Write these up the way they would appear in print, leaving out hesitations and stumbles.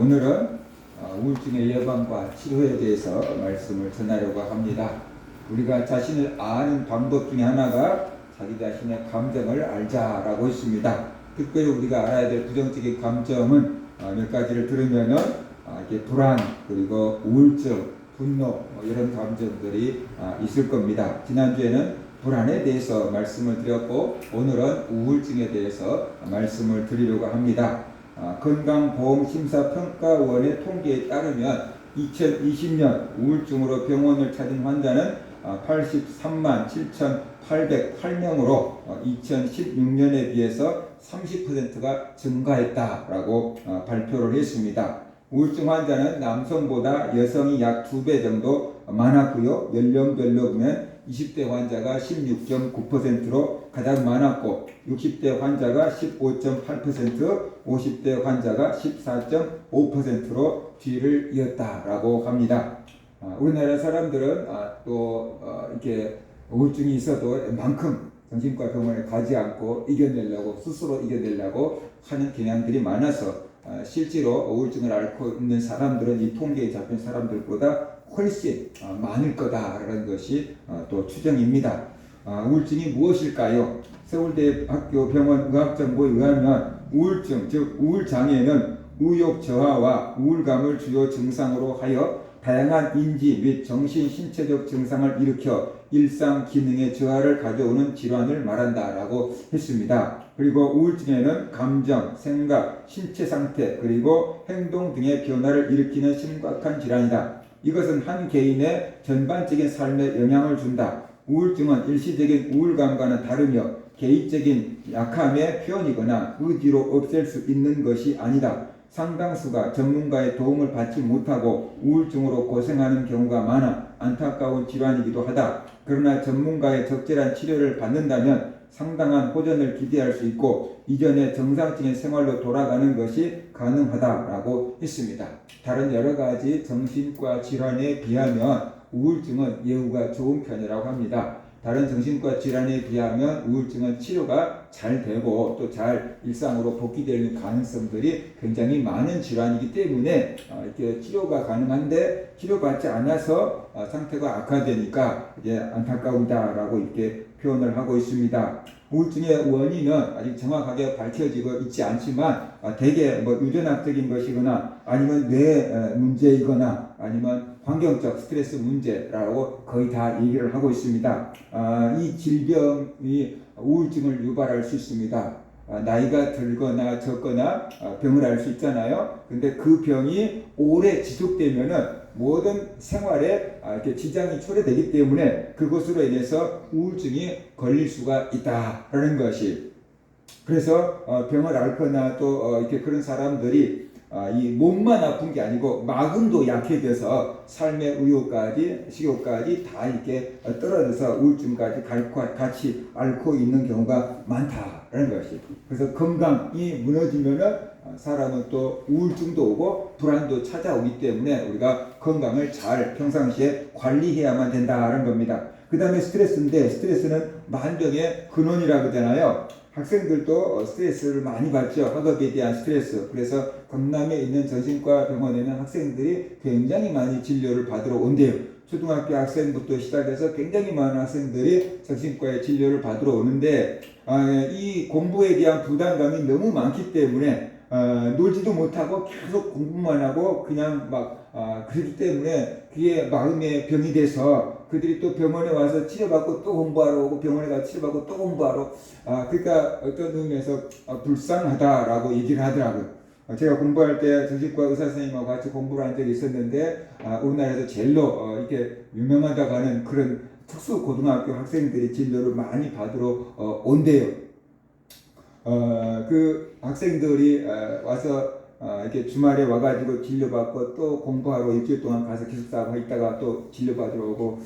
오늘은 우울증의 예방과 치료에 대해서 말씀을 전하려고 합니다. 우리가 자신을 아는 방법 중에 하나가 자기 자신의 감정을 알자라고 있습니다. 특별히 우리가 알아야 될 부정적인 감정은 몇 가지를 들으면은 이게 불안, 그리고 우울증, 분노 이런 감정들이 있을 겁니다. 지난주에는 불안에 대해서 말씀을 드렸고 오늘은 우울증에 대해서 말씀을 드리려고 합니다. 건강보험심사평가원의 통계에 따르면 2020년 우울증으로 병원을 찾은 환자는 83만 7,808명으로 2016년에 비해서 30%가 증가했다라고 발표를 했습니다. 우울증 환자는 남성보다 여성이 약 2배 정도 많았고요. 연령별로 보면 20대 환자가 16.9%로 가장 많았고 60대 환자가 15.8%, 50대 환자가 14.5%로 뒤를 이었다라고 합니다. 우리나라 사람들은 이렇게 우울증이 있어도 만큼 정신과 병원에 가지 않고 이겨내려고 스스로 이겨내려고 하는 경향들이 많아서 실제로 우울증을 앓고 있는 사람들은 이 통계에 잡힌 사람들보다 훨씬 많을 거다라는 것이 또 추정입니다. 우울증이 무엇일까요? 서울대학교 병원 의학정보에 의하면 우울증, 즉 우울장애는 의욕 저하와 우울감을 주요 증상으로 하여 다양한 인지 및 정신 신체적 증상을 일으켜 일상 기능의 저하를 가져오는 질환을 말한다라고 했습니다. 그리고 우울증에는 감정, 생각, 신체 상태, 그리고 행동 등의 변화를 일으키는 심각한 질환이다. 이것은 한 개인의 전반적인 삶에 영향을 준다. 우울증은 일시적인 우울감과는 다르며 개인적인 약함의 표현이거나 의지로 없앨 수 있는 것이 아니다. 상당수가 전문가의 도움을 받지 못하고 우울증으로 고생하는 경우가 많아 안타까운 질환이기도 하다. 그러나 전문가의 적절한 치료를 받는다면 상당한 호전을 기대할 수 있고 이전의 정상적인 생활로 돌아가는 것이 가능하다라고 했습니다. 다른 여러 가지 정신과 질환에 비하면 우울증은 예후가 좋은 편이라고 합니다. 다른 정신과 질환에 비하면 우울증은 치료가 잘 되고 또 잘 일상으로 복귀되는 가능성들이 굉장히 많은 질환이기 때문에 이렇게 치료가 가능한데 치료받지 않아서 상태가 악화되니까 이제 안타까우다라고 이렇게 표현을 하고 있습니다. 우울증의 원인은 아직 정확하게 밝혀지고 있지 않지만 대개 유전학적인 것이거나 아니면 뇌 문제이거나 아니면 환경적 스트레스 문제라고 거의 다 얘기를 하고 있습니다. 이 질병이 우울증을 유발할 수 있습니다. 나이가 들거나 적거나 병을 알 수 있잖아요. 근데 그 병이 오래 지속되면은 모든 생활에 이렇게 지장이 초래되기 때문에 그것으로 인해서 우울증이 걸릴 수가 있다라는 것이. 그래서 병을 앓거나 또 이렇게 그런 사람들이 이 몸만 아픈 게 아니고 마음도 약해져서 삶의 의욕까지 식욕까지 다 이렇게 떨어져서 우울증까지 같이 앓고 있는 경우가 많다라는 것이. 그래서 건강이 무너지면은 사람은 또 우울증도 오고 불안도 찾아오기 때문에 우리가 건강을 잘 평상시에 관리해야만 된다는 겁니다. 그 다음에 스트레스인데 스트레스는 만병의 근원이라고 하잖아요. 학생들도 스트레스를 많이 받죠. 학업에 대한 스트레스. 그래서 강남에 있는 정신과 병원에는 학생들이 굉장히 많이 진료를 받으러 온대요. 초등학교 학생부터 시작해서 굉장히 많은 학생들이 정신과에 진료를 받으러 오는데 이 공부에 대한 부담감이 너무 많기 때문에 놀지도 못하고 계속 공부만 하고 그냥 그렇기 때문에 그게 마음의 병이 돼서 그들이 또 병원에 와서 치료받고 또 공부하러 오고 병원에 가서 치료받고 또 공부하러 그러니까 어떤 의미에서 불쌍하다라고 얘기를 하더라고요. 제가 공부할 때 정신과 의사 선생님하고 같이 공부를 한 적이 있었는데 우리나라에서 제일로 이렇게 유명하다고 하는 그런 특수 고등학교 학생들이 진료를 많이 받으러 온대요. 그 학생들이 와서 이렇게 주말에 와가지고 진료받고 또 공부하러 일주일 동안 가서 기숙사하고 있다가 또 진료받으러 오고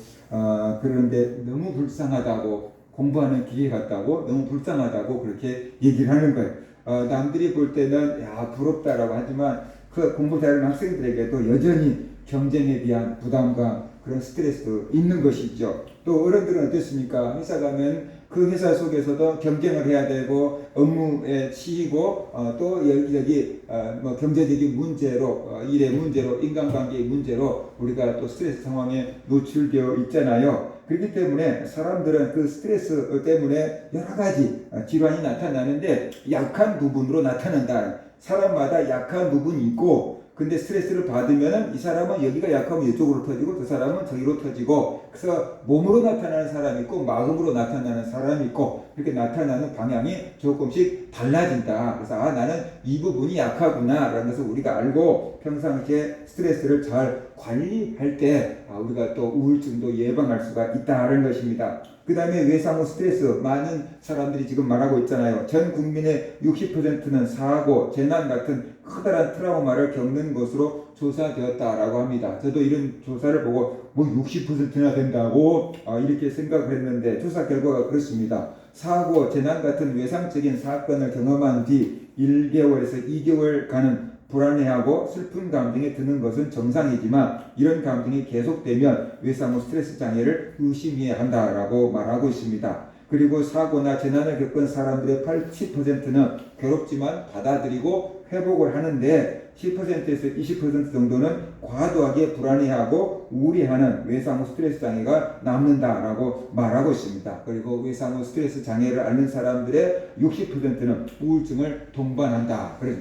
그러는데 너무 불쌍하다고 공부하는 기계 같다고 너무 불쌍하다고 그렇게 얘기를 하는 거예요. 남들이 볼 때는 야 부럽다라고 하지만 그 공부 잘하는 학생들에게도 여전히 경쟁에 대한 부담감 그런 스트레스도 있는 것이죠. 또 어른들은 어떻습니까? 회사 가면 그 회사 속에서도 경쟁을 해야 되고 업무에 치이고 또 여기저기 뭐 경제적인 문제로 일의 문제로 인간관계의 문제로 우리가 또 스트레스 상황에 노출되어 있잖아요. 그렇기 때문에 사람들은 그 스트레스 때문에 여러 가지 질환이 나타나는데 약한 부분으로 나타난다. 사람마다 약한 부분이 있고 근데 스트레스를 받으면 이 사람은 여기가 약하면 이쪽으로 터지고 저 사람은 저기로 터지고 그래서 몸으로 나타나는 사람이 있고 마음으로 나타나는 사람이 있고 이렇게 나타나는 방향이 조금씩 달라진다. 그래서 나는 이 부분이 약하구나 라는 것을 우리가 알고 평상시에 스트레스를 잘 관리할 때 우리가 또 우울증도 예방할 수가 있다는 것입니다. 그 다음에 외상후 스트레스 많은 사람들이 지금 말하고 있잖아요. 전 국민의 60%는 사고, 재난 같은 커다란 트라우마를 겪는 것으로 조사되었다라고 합니다. 저도 이런 조사를 보고 뭐 60%나 된다고 이렇게 생각을 했는데 조사 결과가 그렇습니다. 사고, 재난 같은 외상적인 사건을 경험한 뒤 1개월에서 2개월간은 불안해하고 슬픈 감정이 드는 것은 정상이지만 이런 감정이 계속되면 외상후 스트레스 장애를 의심해야 한다라고 말하고 있습니다. 그리고 사고나 재난을 겪은 사람들의 80%는 괴롭지만 받아들이고 회복을 하는데 10%에서 20% 정도는 과도하게 불안해하고 우울해하는 외상후 스트레스 장애가 남는다라고 말하고 있습니다. 그리고 외상후 스트레스 장애를 앓는 사람들의 60%는 우울증을 동반한다. 그래서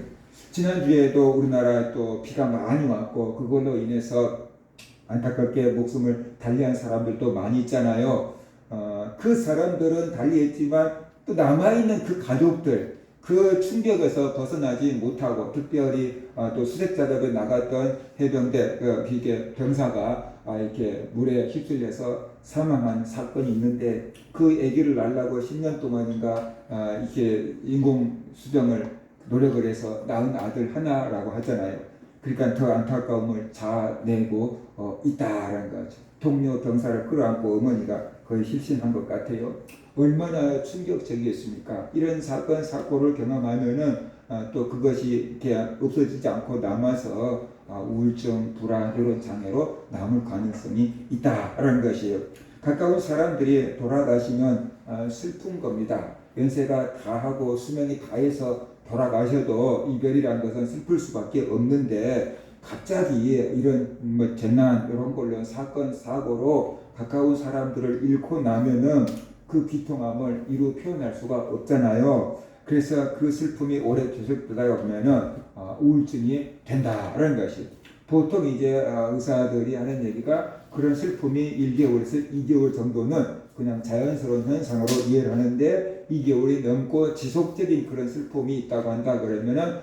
지난주에도 우리나라에 또 비가 많이 왔고 그걸로 인해서 안타깝게 목숨을 달리한 사람들도 많이 있잖아요. 그 사람들은 달리했지만 또 남아있는 그 가족들 그 충격에서 벗어나지 못하고 특별히 또 수색작업에 나갔던 해병대 이게 병사가 이렇게 물에 휩쓸려서 사망한 사건이 있는데 그 아기를 낳으려고 10년 동안인가 이렇게 인공 수정을 노력을 해서 낳은 아들 하나라고 하잖아요. 그러니까 더 안타까움을 자아내고 있다라는 거죠. 동료 병사를 끌어안고 어머니가 거의 실신한 것 같아요. 얼마나 충격적이었습니까? 이런 사건 사고를 경험하면은 또 그것이 이렇게 없어지지 않고 남아서 우울증, 불안 이런 장애로 남을 가능성이 있다라는 것이에요. 가까운 사람들이 돌아가시면 슬픈 겁니다. 연세가 다하고 수명이 다해서 돌아가셔도 이별이라는 것은 슬플 수밖에 없는데 갑자기 이런 뭐 재난 이런 걸로 사건 사고로 가까운 사람들을 잃고 나면은 그 비통함을 이루 표현할 수가 없잖아요. 그래서 그 슬픔이 오래 계속되다 보면은 우울증이 된다라는 것이. 보통 이제 의사들이 하는 얘기가 그런 슬픔이 1개월에서 2개월 정도는 그냥 자연스러운 현상으로 이해를 하는데 2개월이 넘고 지속적인 그런 슬픔이 있다고 한다 그러면은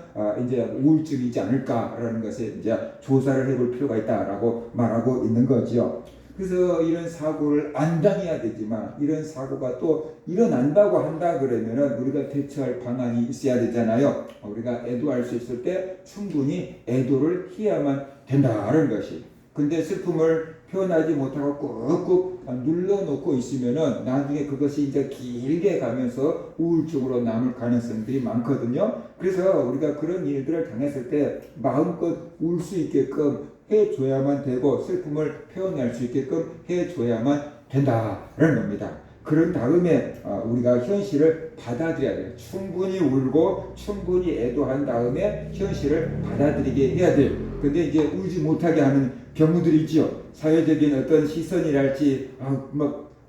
이제 우울증이지 않을까라는 것에 이제 조사를 해볼 필요가 있다라고 말하고 있는 거죠. 그래서 이런 사고를 안 당해야 되지만 이런 사고가 또 일어난다고 한다 그러면은 우리가 대처할 방안이 있어야 되잖아요. 우리가 애도할 수 있을 때 충분히 애도를 해야만 된다는 것이. 근데 슬픔을 표현하지 못하고 꾹꾹 눌러놓고 있으면은 나중에 그것이 이제 길게 가면서 우울증으로 남을 가능성들이 많거든요. 그래서 우리가 그런 일들을 당했을 때 마음껏 울 수 있게끔 해줘야만 되고 슬픔을 표현할 수 있게끔 해줘야만 된다라는 겁니다. 그런 다음에 우리가 현실을 받아들여야 돼요. 충분히 울고 충분히 애도한 다음에 현실을 받아들이게 해야 돼요. 근데 이제 울지 못하게 하는 경우들이 있죠. 사회적인 어떤 시선이랄지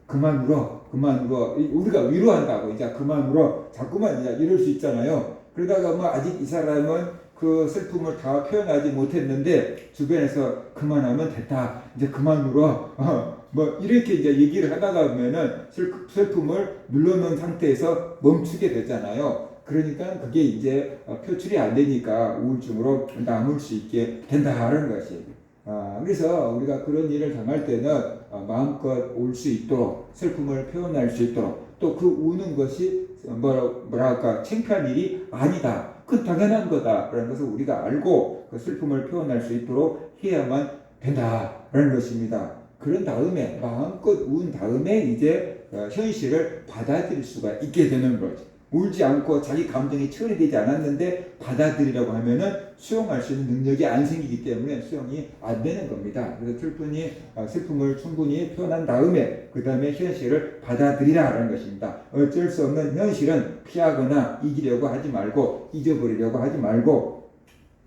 그만 울어 우리가 위로한다고 이제 그만 울어 자꾸만 이제 이럴 수 있잖아요. 그러다가 아직 이 사람은 그 슬픔을 다 표현하지 못했는데 주변에서 그만하면 됐다 이제 그만 울어 이렇게 이제 얘기를 하다가 보면은 슬픔을 눌러놓은 상태에서 멈추게 되잖아요. 그러니까 그게 이제 표출이 안 되니까 우울증으로 남을 수 있게 된다는 것이. 그래서 우리가 그런 일을 당할 때는 마음껏 울 수 있도록 슬픔을 표현할 수 있도록 또 그 우는 것이 뭐랄까 창피한 일이 아니다. 그 당연한 거다라는 것을 우리가 알고 그 슬픔을 표현할 수 있도록 해야만 된다라는 것입니다. 그런 다음에 마음껏 운 다음에 이제 현실을 받아들일 수가 있게 되는 거죠. 울지 않고 자기 감정이 처리되지 않았는데 받아들이라고 하면은 수용할 수 있는 능력이 안 생기기 때문에 수용이 안 되는 겁니다. 그래서 슬픔을 충분히 표현한 다음에 그 다음에 현실을 받아들이라라는 것입니다. 어쩔 수 없는 현실은 피하거나 이기려고 하지 말고 잊어버리려고 하지 말고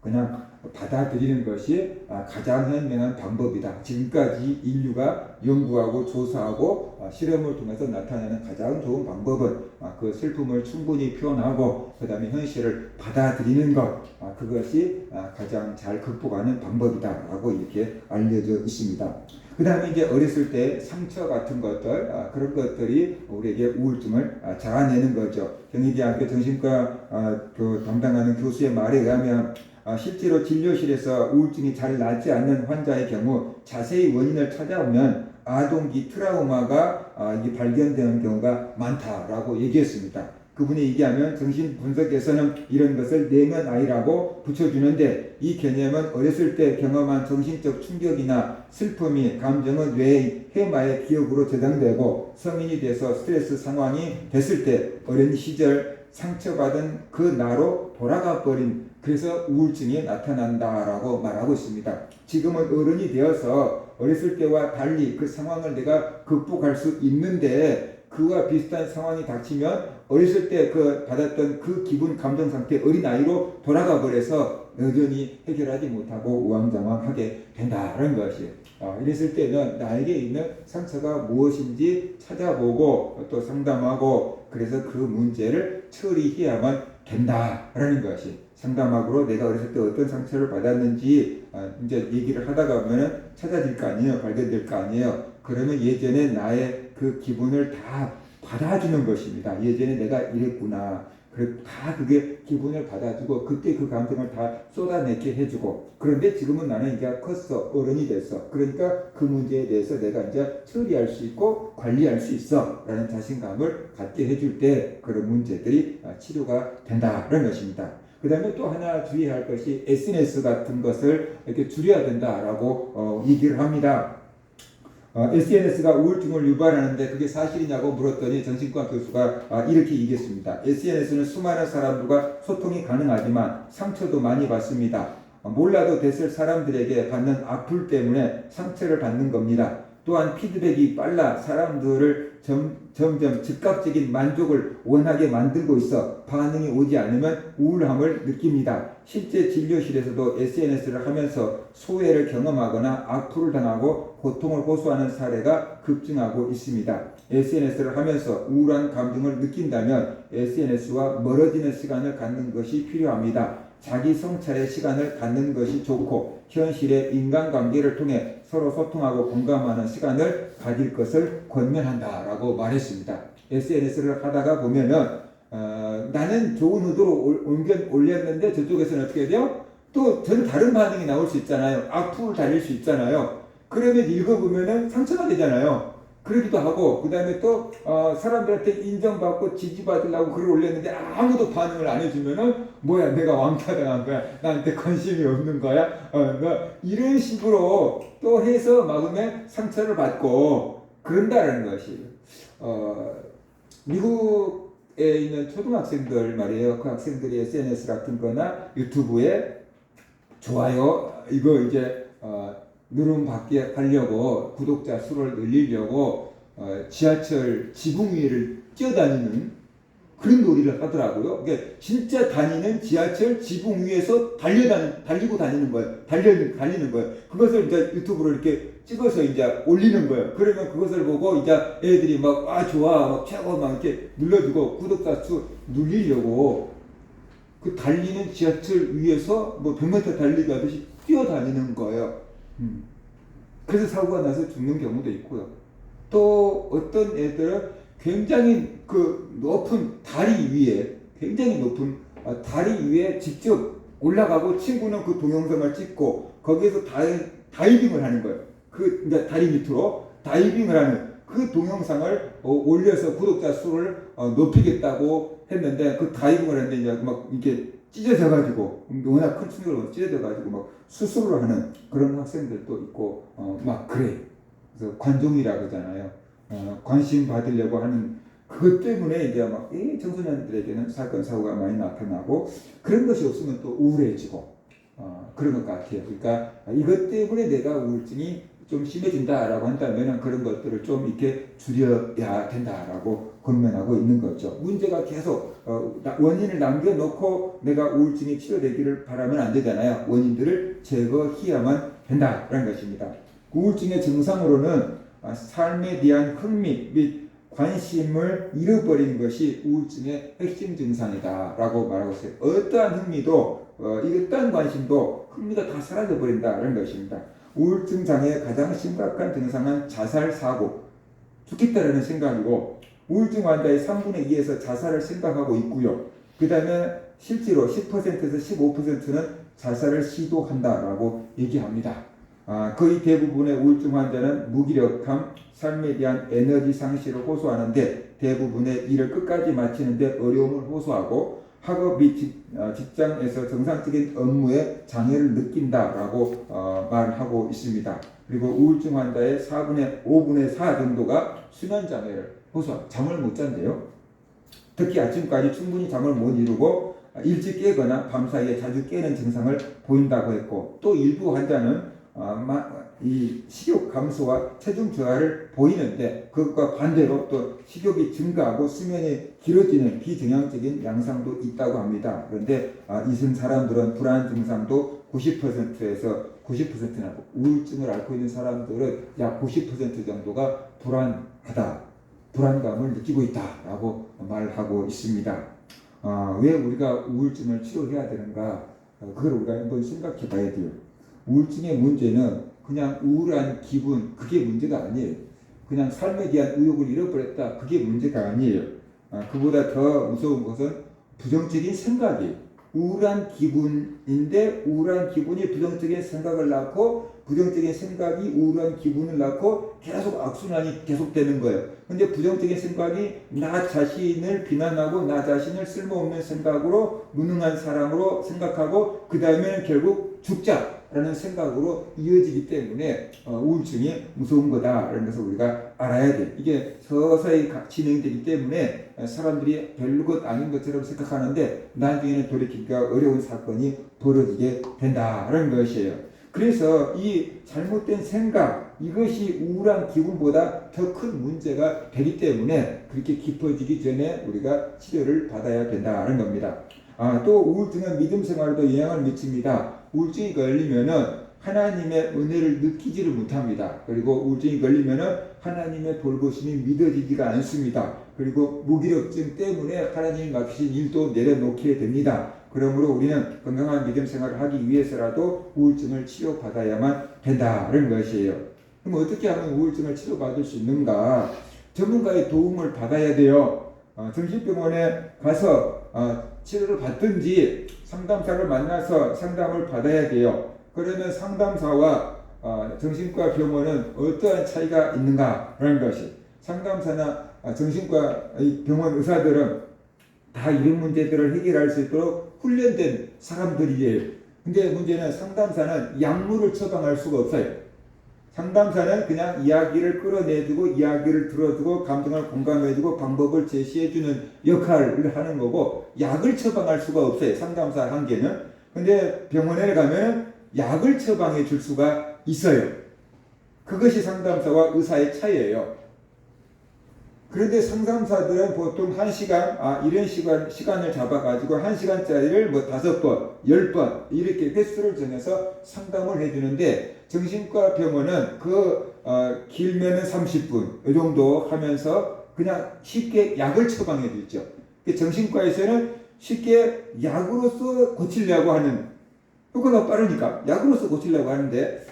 그냥 받아들이는 것이 가장 현명한 방법이다. 지금까지 인류가 연구하고 조사하고 실험을 통해서 나타내는 가장 좋은 방법은 그 슬픔을 충분히 표현하고 그 다음에 현실을 받아들이는 것, 그것이 가장 잘 극복하는 방법이다라고 이렇게 알려져 있습니다. 그 다음에 이제 어렸을 때 상처 같은 것들, 그런 것들이 우리에게 우울증을 자아내는 거죠. 경희대학교 정신과 담당하는 교수의 말에 의하면 실제로 진료실에서 우울증이 잘 낫지 않는 환자의 경우 자세히 원인을 찾아보면 아동기 트라우마가 발견되는 경우가 많다라고 얘기했습니다. 그분이 얘기하면 정신분석에서는 이런 것을 내면 아이라고 붙여주는데 이 개념은 어렸을 때 경험한 정신적 충격이나 슬픔이 감정은 뇌의 해마의 기억으로 저장되고 성인이 돼서 스트레스 상황이 됐을 때 어린 시절 상처받은 그 나로 돌아가 버린 그래서 우울증이 나타난다라고 말하고 있습니다. 지금은 어른이 되어서 어렸을 때와 달리 그 상황을 내가 극복할 수 있는데 그와 비슷한 상황이 닥치면 어렸을 때 받았던 그 기분 감정 상태 어린아이로 돌아가 버려서 여전히 해결하지 못하고 우왕좌왕하게 된다는 것이에요. 이랬을 때는 나에게 있는 상처가 무엇인지 찾아보고 또 상담하고 그래서 그 문제를 처리해야만 된다라는 것이 상담학으로 내가 어렸을 때 어떤 상처를 받았는지 이제 얘기를 하다가 보면은 찾아질 거 아니에요. 발견될 거 아니에요. 그러면 예전에 나의 그 기분을 다 받아주는 것입니다. 예전에 내가 이랬구나. 다 그게 기분을 받아주고 그때 그 감정을 다 쏟아내게 해주고 그런데 지금은 나는 이제 컸어. 어른이 됐어. 그러니까 그 문제에 대해서 내가 이제 처리할 수 있고 관리할 수 있어 라는 자신감을 갖게 해줄 때 그런 문제들이 치료가 된다는 것입니다. 그 다음에 또 하나 주의할 것이 SNS 같은 것을 이렇게 줄여야 된다라고 얘기를 합니다. SNS가 우울증을 유발하는데 그게 사실이냐고 물었더니 정신과 교수가 이렇게 얘기했습니다. SNS는 수많은 사람들과 소통이 가능하지만 상처도 많이 받습니다. 몰라도 됐을 사람들에게 받는 악플 때문에 상처를 받는 겁니다. 또한 피드백이 빨라 사람들을 점점 즉각적인 만족을 원하게 만들고 있어 반응이 오지 않으면 우울함을 느낍니다. 실제 진료실에서도 SNS를 하면서 소외를 경험하거나 악플을 당하고 고통을 호소하는 사례가 급증하고 있습니다. SNS를 하면서 우울한 감정을 느낀다면 SNS와 멀어지는 시간을 갖는 것이 필요합니다. 자기 성찰의 시간을 갖는 것이 좋고 현실의 인간관계를 통해 서로 소통하고 공감하는 시간을 가질 것을 권면한다라고 말했습니다. SNS를 하다가 보면은 나는 좋은 의도로 올렸는데 저쪽에서는 어떻게 돼요? 또 전 다른 반응이 나올 수 있잖아요. 악플을 달릴 수 있잖아요. 그러면 읽어보면은 상처가 되잖아요. 그러기도 하고 그 다음에 또 사람들한테 인정받고 지지받으려고 글을 올렸는데 아무도 반응을 안 해주면은 뭐야 내가 왕따당한 거야 나한테 관심이 없는 거야 이런 식으로 또 해서 마음에 상처를 받고 그런다는 것이 미국에 있는 초등학생들 말이에요. 그 학생들이 SNS 같은 거나 유튜브에 좋아요 이거 이제 누름 받게 하려고 구독자 수를 늘리려고 지하철 지붕 위를 뛰어다니는 그런 놀이를 하더라고요. 그러니까 진짜 다니는 지하철 지붕 위에서 달리고 다니는 거예요. 달리는 거예요. 그것을 이제 유튜브로 이렇게 찍어서 이제 올리는 거예요. 그러면 그것을 보고 이제 애들이 막 좋아 막 최고 막 이렇게 눌러주고 구독자 수 늘리려고 그 달리는 지하철 위에서 뭐 100m 달리기 하듯이 뛰어다니는 거예요. 그래서 사고가 나서 죽는 경우도 있고요. 또 어떤 애들은 굉장히 그 높은 다리 위에 굉장히 높은 다리 위에 직접 올라가고 친구는 그 동영상을 찍고 거기에서 다이빙을 하는 거예요. 그 이제 다리 밑으로 다이빙을 하는 그 동영상을 올려서 구독자 수를 높이겠다고 했는데 그 다이빙을 했는데 이제 막 이렇게 찢어져가지고 워낙 큰 충격으로 찢어져가지고 막 수술을 하는 그런 학생들도 있고 막 그래. 그래서 관종이라고 하잖아요. 관심 받으려고 하는 그것 때문에 이제 막 이 청소년들에게는 사건 사고가 많이 나타나고 그런 것이 없으면 또 우울해지고 그런 것 같아요. 그러니까 이것 때문에 내가 우울증이 좀 심해진다라고 한다면 그런 것들을 좀 이렇게 줄여야 된다라고 권면하고 있는 거죠. 문제가 계속 원인을 남겨놓고 내가 우울증이 치료되기를 바라면 안 되잖아요. 원인들을 제거해야만 된다라는 것입니다. 우울증의 증상으로는 삶에 대한 흥미 및 관심을 잃어버리는 것이 우울증의 핵심 증상이다라고 말하고 있어요. 어떠한 흥미도 어떠한 관심도 흥미가 다 사라져버린다는 것입니다. 우울증 장애의 가장 심각한 증상은 자살 사고, 죽겠다라는 생각이고 우울증 환자의 3분의 2에서 자살을 생각하고 있고요. 그 다음에 실제로 10%에서 15%는 자살을 시도한다라고 얘기합니다. 거의 대부분의 우울증 환자는 무기력함, 삶에 대한 에너지 상실을 호소하는데 대부분의 일을 끝까지 마치는데 어려움을 호소하고 학업 및 직장에서 정상적인 업무에 장애를 느낀다라고 말하고 있습니다. 그리고 우울증 환자의 5분의 4 정도가 수면 장애를 호소합니다. 잠을 못 잔대요. 특히 아침까지 충분히 잠을 못 이루고 일찍 깨거나 밤사이에 자주 깨는 증상을 보인다고 했고 또 일부 환자는 이 식욕 감소와 체중 저하를 보이는데 그것과 반대로 또 식욕이 증가하고 수면이 길어지는 비정상적인 양상도 있다고 합니다. 그런데 이런 사람들은 불안 증상도 90%에서 90%나 우울증을 앓고 있는 사람들은 약 90% 정도가 불안하다, 불안감을 느끼고 있다라고 말하고 있습니다. 왜 우리가 우울증을 치료해야 되는가? 그걸 우리가 한번 생각해 봐야 돼요. 우울증의 문제는 그냥 우울한 기분, 그게 문제가 아니에요. 그냥 삶에 대한 의욕을 잃어버렸다, 그게 문제가 아니에요. 그보다 더 무서운 것은 부정적인 생각이에요. 우울한 기분인데 우울한 기분이 부정적인 생각을 낳고 부정적인 생각이 우울한 기분을 낳고 계속 악순환이 계속되는 거예요. 근데 부정적인 생각이 나 자신을 비난하고 나 자신을 쓸모없는 생각으로 무능한 사람으로 생각하고 그 다음에는 결국 죽자라는 생각으로 이어지기 때문에 우울증이 무서운 거다라는 것을 우리가 알아야 돼. 이게 서서히 진행되기 때문에 사람들이 별것 아닌 것처럼 생각하는데 나중에는 돌이키기가 어려운 사건이 벌어지게 된다라는 것이에요. 그래서 이 잘못된 생각, 이것이 우울한 기분보다 더 큰 문제가 되기 때문에 그렇게 깊어지기 전에 우리가 치료를 받아야 된다는 겁니다. 또 우울증은 믿음 생활에도 영향을 미칩니다. 우울증이 걸리면은 하나님의 은혜를 느끼지를 못합니다. 그리고 우울증이 걸리면은 하나님의 돌보심이 믿어지지가 않습니다. 그리고 무기력증 때문에 하나님이 맡기신 일도 내려놓게 됩니다. 그러므로 우리는 건강한 믿음 생활을 하기 위해서라도 우울증을 치료받아야만 된다는 것이에요. 그럼 어떻게 하면 우울증을 치료받을 수 있는가? 전문가의 도움을 받아야 돼요. 정신병원에 가서 치료를 받든지 상담사를 만나서 상담을 받아야 돼요. 그러면 상담사와 정신과 병원은 어떠한 차이가 있는가라는 것이, 상담사나 정신과 병원 의사들은 다 이런 문제들을 해결할 수 있도록 훈련된 사람들이에요. 근데 문제는 상담사는 약물을 처방할 수가 없어요. 상담사는 그냥 이야기를 끌어내주고 이야기를 들어주고 감정을 공감해주고 방법을 제시해주는 역할을 하는 거고 약을 처방할 수가 없어요. 상담사 한계는. 근데 병원에 가면 약을 처방해 줄 수가 있어요. 그것이 상담사와 의사의 차이예요. 그런데 상담사들은 보통 1시간, 이런 시간을 잡아가지고 1시간짜리를 5번, 10번 이렇게 횟수를 정해서 상담을 해주는데 정신과 병원은 길면은 30분 이 정도 하면서 그냥 쉽게 약을 처방해 주죠. 정신과에서는 쉽게 약으로서 고치려고 하는, 효과가 빠르니까 약으로서 고치려고 하는데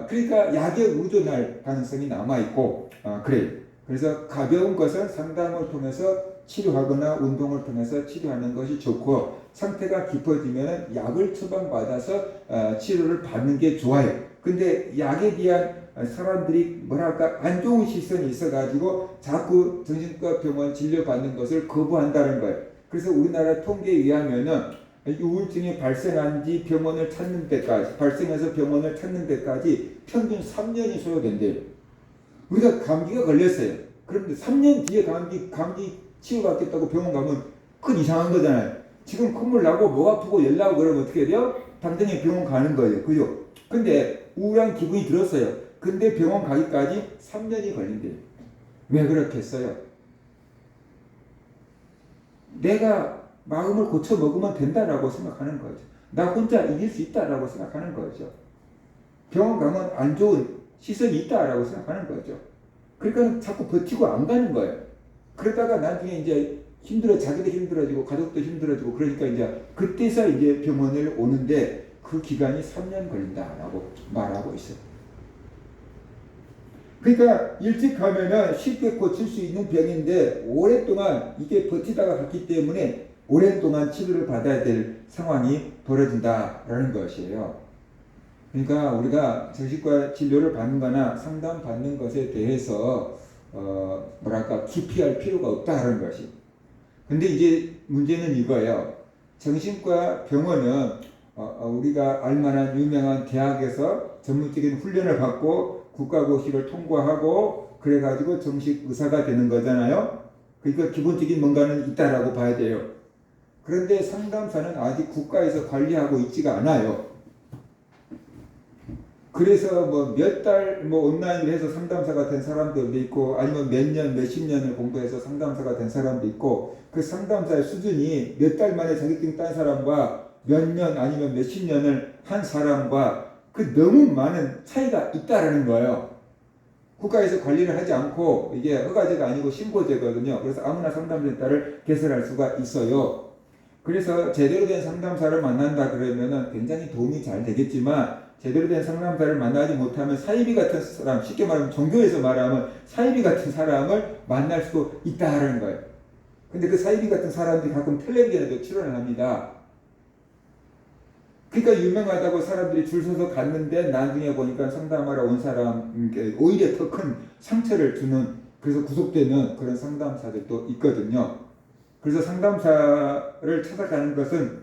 그러니까 약에 의존할 가능성이 남아있고 그래요. 그래서 가벼운 것은 상담을 통해서 치료하거나 운동을 통해서 치료하는 것이 좋고 상태가 깊어지면 약을 처방받아서 치료를 받는 게 좋아요. 근데 약에 대한 사람들이 안 좋은 시선이 있어가지고 자꾸 정신과 병원 진료받는 것을 거부한다는 거예요. 그래서 우리나라 통계에 의하면은 우울증이 발생한 지 병원을 찾는 데까지, 발생해서 병원을 찾는 데까지 평균 3년이 소요된대요. 우리가 감기가 걸렸어요. 그런데 3년 뒤에 감기 치료받겠다고 병원 가면 그건 이상한 거잖아요. 지금 콧물 나고 목 아프고 열 나고 그러면 어떻게 돼요? 당장에 병원 가는 거예요. 그죠? 근데 우울한 기분이 들었어요. 근데 병원 가기까지 3년이 걸린대요. 왜 그렇겠어요? 내가 마음을 고쳐 먹으면 된다라고 생각하는 거죠. 나 혼자 이길 수 있다라고 생각하는 거죠. 병원 가면 안 좋은 시선이 있다라고 생각하는 거죠. 그러니까 자꾸 버티고 안 가는 거예요. 그러다가 나중에 이제 자기도 힘들어지고 가족도 힘들어지고 그러니까 이제 그때서 이제 병원을 오는데 그 기간이 3년 걸린다라고 말하고 있어요. 그러니까 일찍 가면은 쉽게 고칠 수 있는 병인데 오랫동안 이게 버티다가 갔기 때문에 오랫동안 치료를 받아야 될 상황이 벌어진다라는 것이에요. 그러니까 우리가 정신과 진료를 받는 거나 상담 받는 것에 대해서 기피할 필요가 없다는 것이. 근데 이제 문제는 이거예요. 정신과 병원은 우리가 알만한 유명한 대학에서 전문적인 훈련을 받고 국가고시를 통과하고 그래가지고 정식 의사가 되는 거잖아요. 그러니까 기본적인 뭔가는 있다라고 봐야 돼요. 그런데 상담사는 아직 국가에서 관리하고 있지가 않아요. 그래서 뭐 몇 달 온라인을 해서 상담사가 된 사람들도 있고 아니면 몇 년, 몇십 년을 공부해서 상담사가 된 사람도 있고 그 상담사의 수준이 몇 달 만에 자격증 딴 사람과 몇 년 아니면 몇십 년을 한 사람과 그 너무 많은 차이가 있다라는 거예요. 국가에서 관리를 하지 않고 이게 허가제가 아니고 신고제거든요. 그래서 아무나 상담센터를 개설할 수가 있어요. 그래서 제대로 된 상담사를 만난다 그러면은 굉장히 도움이 잘 되겠지만 제대로 된 상담사를 만나지 못하면 사이비 같은 사람, 쉽게 말하면 종교에서 말하면 사이비 같은 사람을 만날 수도 있다는 거예요. 근데 그 사이비 같은 사람들이 가끔 텔레비전에도 출연을 합니다. 그러니까 유명하다고 사람들이 줄 서서 갔는데 나중에 보니까 상담하러 온 사람 오히려 더 큰 상처를 주는, 그래서 구속되는 그런 상담사들도 있거든요. 그래서 상담사를 찾아가는 것은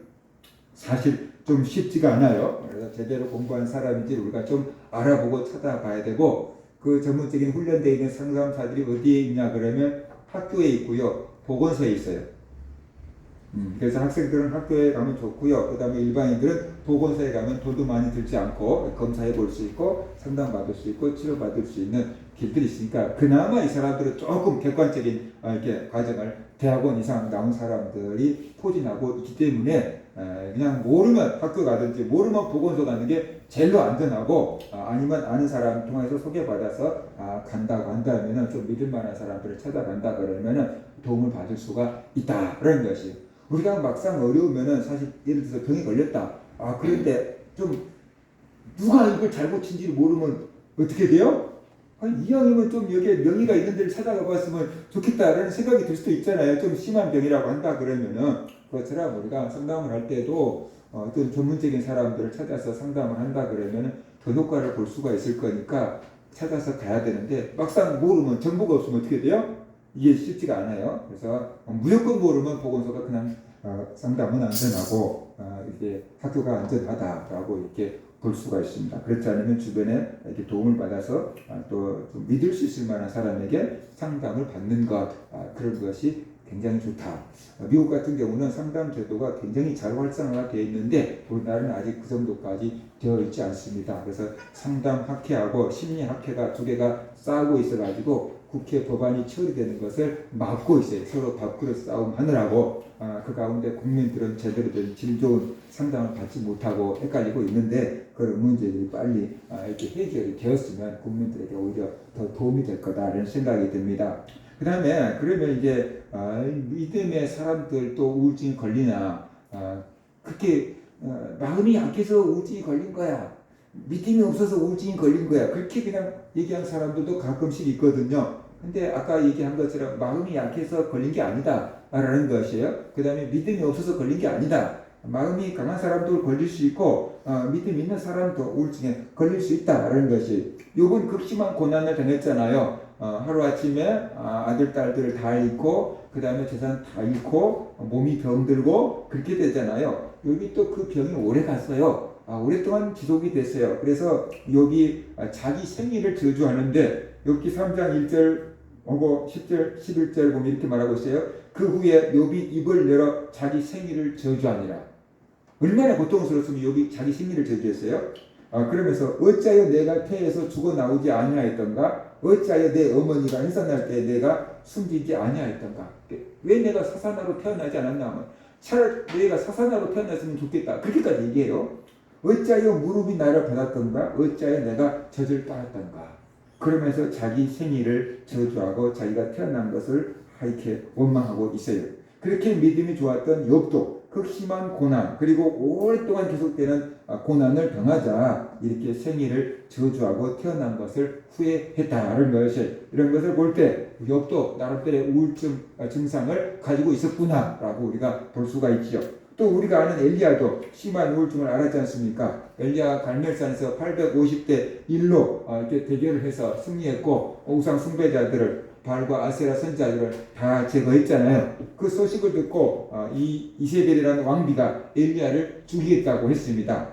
사실 좀 쉽지가 않아요. 그래서 제대로 공부한 사람인지 우리가 좀 알아보고 찾아봐야 되고, 그 전문적인 훈련되어 있는 상담사들이 어디에 있냐 그러면 학교에 있고요, 보건소에 있어요. 그래서 학생들은 학교에 가면 좋고요. 그 다음에 일반인들은 보건소에 가면 돈도 많이 들지 않고 검사해 볼 수 있고 상담 받을 수 있고 치료 받을 수 있는 길들이 있으니까 그나마 이 사람들은 조금 객관적인 이렇게 과정을 대학원 이상 나온 사람들이 포진하고 있기 때문에 그냥 모르면 학교 가든지 모르면 보건소 가는 게 제일로 안전하고, 아니면 아는 사람 통해서 소개받아서 간다고 한다면은 좀 믿을 만한 사람들을 찾아간다 그러면은 도움을 받을 수가 있다라는 것이에요. 우리가 막상 어려우면은 사실 예를 들어서 병이 걸렸다. 그런데 좀 누가 이걸 잘못 친지를 모르면 어떻게 돼요? 이왕이면 좀 여기에 명의가 있는 데를 찾아가 봤으면 좋겠다라는 생각이 들 수도 있잖아요. 좀 심한 병이라고 한다 그러면은. 그것처럼 우리가 상담을 할 때도 어떤 전문적인 사람들을 찾아서 상담을 한다 그러면은 더 효과를 볼 수가 있을 거니까 찾아서 가야 되는데 막상 모르면 정보가 없으면 어떻게 돼요? 이게 쉽지가 않아요. 그래서 무조건 모르면 보건소가 그냥 상담은 안전하고 이게 학교가 안전하다라고 이렇게 볼 수가 있습니다. 그렇지 않으면 주변에 이렇게 도움을 받아서 또 좀 믿을 수 있을 만한 사람에게 상담을 받는 것, 그런 것이 굉장히 좋다. 미국 같은 경우는 상담 제도가 굉장히 잘 활성화되어 있는데 우리나라는 아직 그 정도까지 되어 있지 않습니다. 그래서 상담학회하고 심리학회가 두 개가 싸우고 있어가지고 국회 법안이 처리되는 것을 막고 있어요. 서로 밥그릇 싸움 하느라고. 그 가운데 국민들은 제대로 된 질 좋은 상담을 받지 못하고 헷갈리고 있는데 그런 문제들이 빨리 이렇게 해결이 되었으면 국민들에게 오히려 더 도움이 될 거다라는 생각이 듭니다. 그 다음에 그러면 이제 믿음의 사람들도 우울증이 걸리나, 그렇게 마음이 약해서 우울증이 걸린 거야, 믿음이 없어서 우울증이 걸린 거야, 그렇게 그냥 얘기한 사람들도 가끔씩 있거든요. 근데 아까 얘기한 것처럼 마음이 약해서 걸린 게 아니다 라는 것이에요. 그 다음에 믿음이 없어서 걸린 게 아니다. 마음이 강한 사람도 걸릴 수 있고 믿음 있는 사람도 우울증에 걸릴 수 있다라는 것이, 요번 극심한 고난을 당했잖아요. 하루아침에 아들 딸들을 다 잃고 그 다음에 재산 다 잃고 몸이 병들고 그렇게 되잖아요. 여기 또 그 병이 오래 갔어요. 오랫동안 지속이 됐어요. 그래서 여기 자기 생일을 저주하는데 욥기 3장 1절 오고 10절 11절 보면 이렇게 말하고 있어요. 그 후에 욥이 입을 열어 자기 생일을 저주하니라. 얼마나 고통스러웠으면 욥이 자기 생일을 저주했어요. 그러면서 어찌하여 내가 태에서 죽어 나오지 아니하였던가, 어찌하여 내 어머니가 해산할 때 내가 숨지지 아니하였던가. 왜 내가 사사나로 태어나지 않았나 하면 차라리 내가 사사나로 태어났으면 좋겠다, 그렇게까지 얘기해요. 어찌하여 무릎이 나를 받았던가, 어찌하여 내가 젖을 빨았던가. 그러면서 자기 생일을 저주하고 자기가 태어난 것을 이렇게 원망하고 있어요. 그렇게 믿음이 좋았던 욥도 극심한 고난, 그리고 오랫동안 계속되는 고난을 당하자 이렇게 생일을 저주하고 태어난 것을 후회했다는 것이, 이런 것을 볼 때 욥도 나름대로의 우울증 증상을 가지고 있었구나라고 우리가 볼 수가 있지요. 또 우리가 아는 엘리야도 심한 우울증을 앓았지 않습니까? 엘리야 갈멜산에서 850대 1로 이렇게 대결을 해서 승리했고, 우상 숭배자들을, 바알과 아세라 선지자들을 다 제거했잖아요. 그 소식을 듣고 이 이세벨이라는 왕비가 엘리야를 죽이겠다고 했습니다.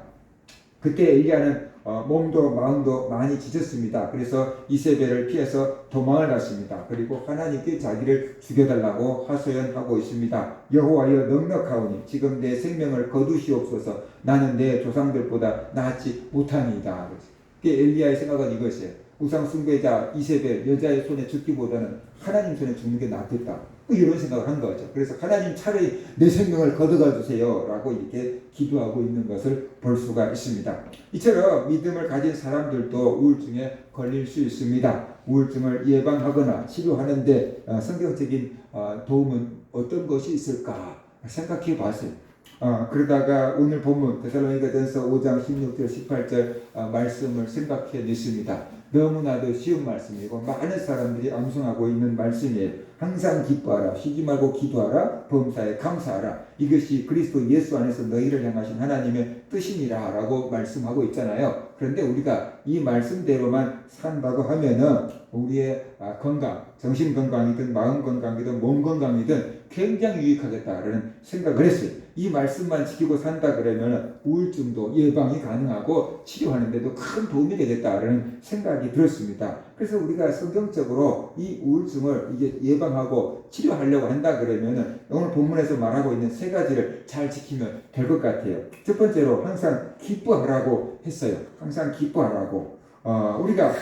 그때 엘리야는 몸도 마음도 많이 지쳤습니다. 그래서 이세벨을 피해서 도망을 갔습니다. 그리고 하나님께 자기를 죽여달라고 하소연하고 있습니다. 여호와여 넉넉하오니 지금 내 생명을 거두시옵소서. 나는 내 조상들보다 낫지 못하니이다. 엘리야의 생각은 이것이에요. 우상 숭배자 이세벨 여자의 손에 죽기보다는 하나님 손에 죽는 게 낫겠다, 이런 생각을 한 거죠. 그래서 하나님 차라리 내 생명을 거둬가 주세요 라고 이렇게 기도하고 있는 것을 볼 수가 있습니다. 이처럼 믿음을 가진 사람들도 우울증에 걸릴 수 있습니다. 우울증을 예방하거나 치료하는데 성경적인 도움은 어떤 것이 있을까 생각해 봤어요. 그러다가 오늘 본문 데살로니가전서 5장 16절 18절 말씀을 생각해 냈습니다. 너무나도 쉬운 말씀이고 많은 사람들이 암송하고 있는 말씀이에요. 항상 기뻐하라, 쉬지 말고 기도하라, 범사에 감사하라. 이것이 그리스도 예수 안에서 너희를 향하신 하나님의 뜻이니라 라고 말씀하고 있잖아요. 그런데 우리가 이 말씀대로만 산다고 하면은 우리의 건강, 정신 건강이든 마음 건강이든 몸 건강이든 굉장히 유익하겠다라는 생각을 했어요. 이 말씀만 지키고 산다 그러면 우울증도 예방이 가능하고 치료하는데도 큰 도움이 되겠다라는 생각이 들었습니다. 그래서 우리가 성경적으로 이 우울증을 이제 예방하고 치료하려고 한다 그러면 오늘 본문에서 말하고 있는 세 가지를 잘 지키면 될 것 같아요. 첫 번째로 항상 기뻐하라고 했어요. 항상 기뻐하라고. 우리가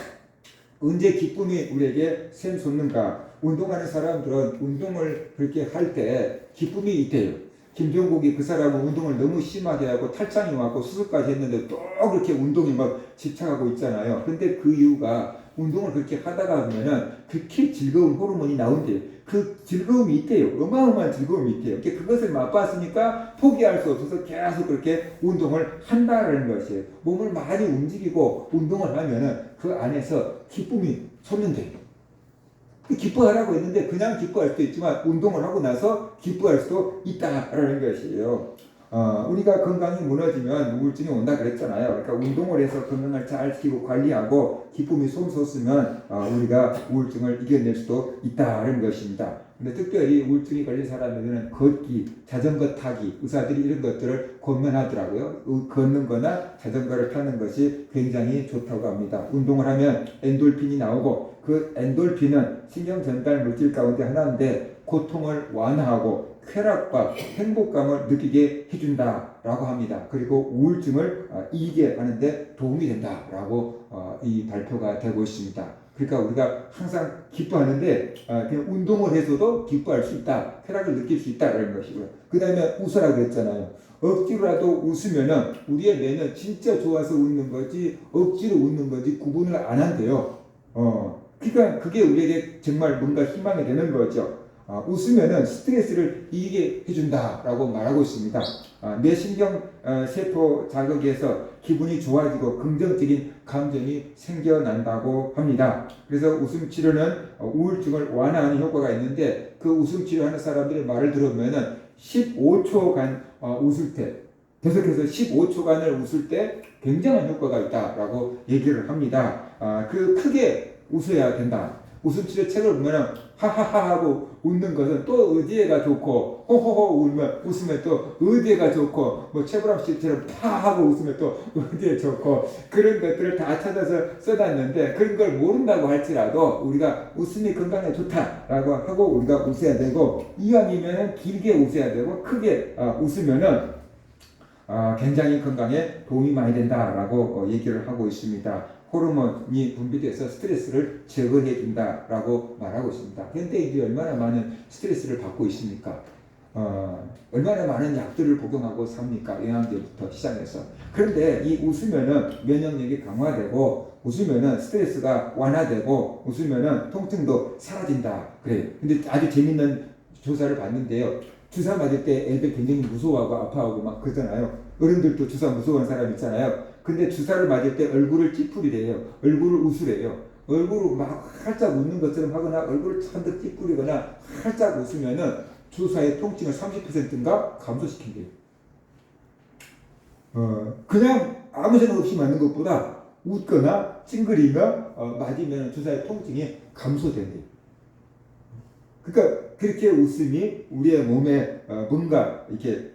언제 기쁨이 우리에게 샘솟는가? 운동하는 사람들은 운동을 그렇게 할 때 기쁨이 있대요. 김종국이 그 사람은 운동을 너무 심하게 하고 탈장이 왔고 수술까지 했는데 또 그렇게 운동에 막 집착하고 있잖아요. 근데 그 이유가 운동을 그렇게 하다가 보면은 그렇게 즐거운 호르몬이 나온대요. 그 즐거움이 있대요. 어마어마한 즐거움이 있대요. 그것을 맛봤으니까 포기할 수 없어서 계속 그렇게 운동을 한다는 것이에요. 몸을 많이 움직이고 운동을 하면은 그 안에서 기쁨이 솟는대요. 기뻐하라고 했는데 그냥 기뻐할 수도 있지만 운동을 하고 나서 기뻐할 수도 있다라는 것이에요. 우리가 건강이 무너지면 우울증이 온다 그랬잖아요. 그러니까 운동을 해서 건강을 잘 지키고 관리하고 기쁨이 솟으면 우리가 우울증을 이겨낼 수도 있다는 것입니다. 근데 특별히 우울증이 걸린 사람들은 걷기, 자전거 타기, 의사들이 이런 것들을 권면하더라고요. 걷는 거나 자전거를 타는 것이 굉장히 좋다고 합니다. 운동을 하면 엔돌핀이 나오고 그 엔돌핀은 신경 전달 물질 가운데 하나인데 고통을 완화하고 쾌락과 행복감을 느끼게 해준다라고 합니다. 그리고 우울증을 이기게 하는데 도움이 된다라고 이 발표가 되고 있습니다. 그러니까 우리가 항상 기뻐하는데 그냥 운동을 해서도 기뻐할 수 있다, 쾌락을 느낄 수 있다라는 것이고요. 그 다음에 웃으라고 했잖아요. 억지로라도 웃으면은 우리의 뇌는 진짜 좋아서 웃는 거지 억지로 웃는 거지 구분을 안 한대요. 그러니까 그게 우리에게 정말 뭔가 희망이 되는 거죠. 웃으면은 스트레스를 이기게 해준다라고 말하고 있습니다. 뇌 신경 세포 자극에서 기분이 좋아지고 긍정적인 감정이 생겨난다고 합니다. 그래서 웃음 치료는 우울증을 완화하는 효과가 있는데 그 웃음 치료하는 사람들의 말을 들으면은 15초간 웃을 때, 계속해서 15초간을 웃을 때 굉장한 효과가 있다라고 얘기를 합니다. 그 크게 웃어야 된다. 웃음치료 책을 보면은 하하하 하고 웃는 것은 또 어디에가 좋고 호호호 웃으면 또 어디에가 좋고 뭐 최불암 씨처럼 파 하고 웃으면 또 어디에 좋고 그런 것들을 다 찾아서 써놨는데 그런 걸 모른다고 할지라도 우리가 웃음이 건강에 좋다라고 하고 우리가 웃어야 되고 이왕이면은 길게 웃어야 되고 크게 웃으면은 굉장히 건강에 도움이 많이 된다라고 얘기를 하고 있습니다. 호르몬이 분비돼서 스트레스를 제거해 준다라고 말하고 있습니다. 현대인들이 얼마나 많은 스트레스를 받고 있습니까? 얼마나 많은 약들을 복용하고 삽니까? 영양제부터 시작해서. 그런데 이 웃으면은 면역력이 강화되고 웃으면은 스트레스가 완화되고 웃으면은 통증도 사라진다. 그래요. 근데 아주 재밌는 조사를 봤는데요. 주사 맞을 때 애들 굉장히 무서워하고 아파하고 막 그러잖아요. 어른들도 주사 무서워하는 사람 있잖아요. 근데 주사를 맞을 때 얼굴을 찌푸리래요. 얼굴을 웃으래요. 얼굴을 막 활짝 웃는 것처럼 하거나 얼굴을 잔뜩 찌푸리거나 활짝 웃으면은 주사의 통증을 30%인가 감소시킨대요. 그냥 아무 생각 없이 맞는 것보다 웃거나 찡그리며 맞으면 주사의 통증이 감소된대요. 그러니까 그렇게 웃음이 우리의 몸에 뭔가 이렇게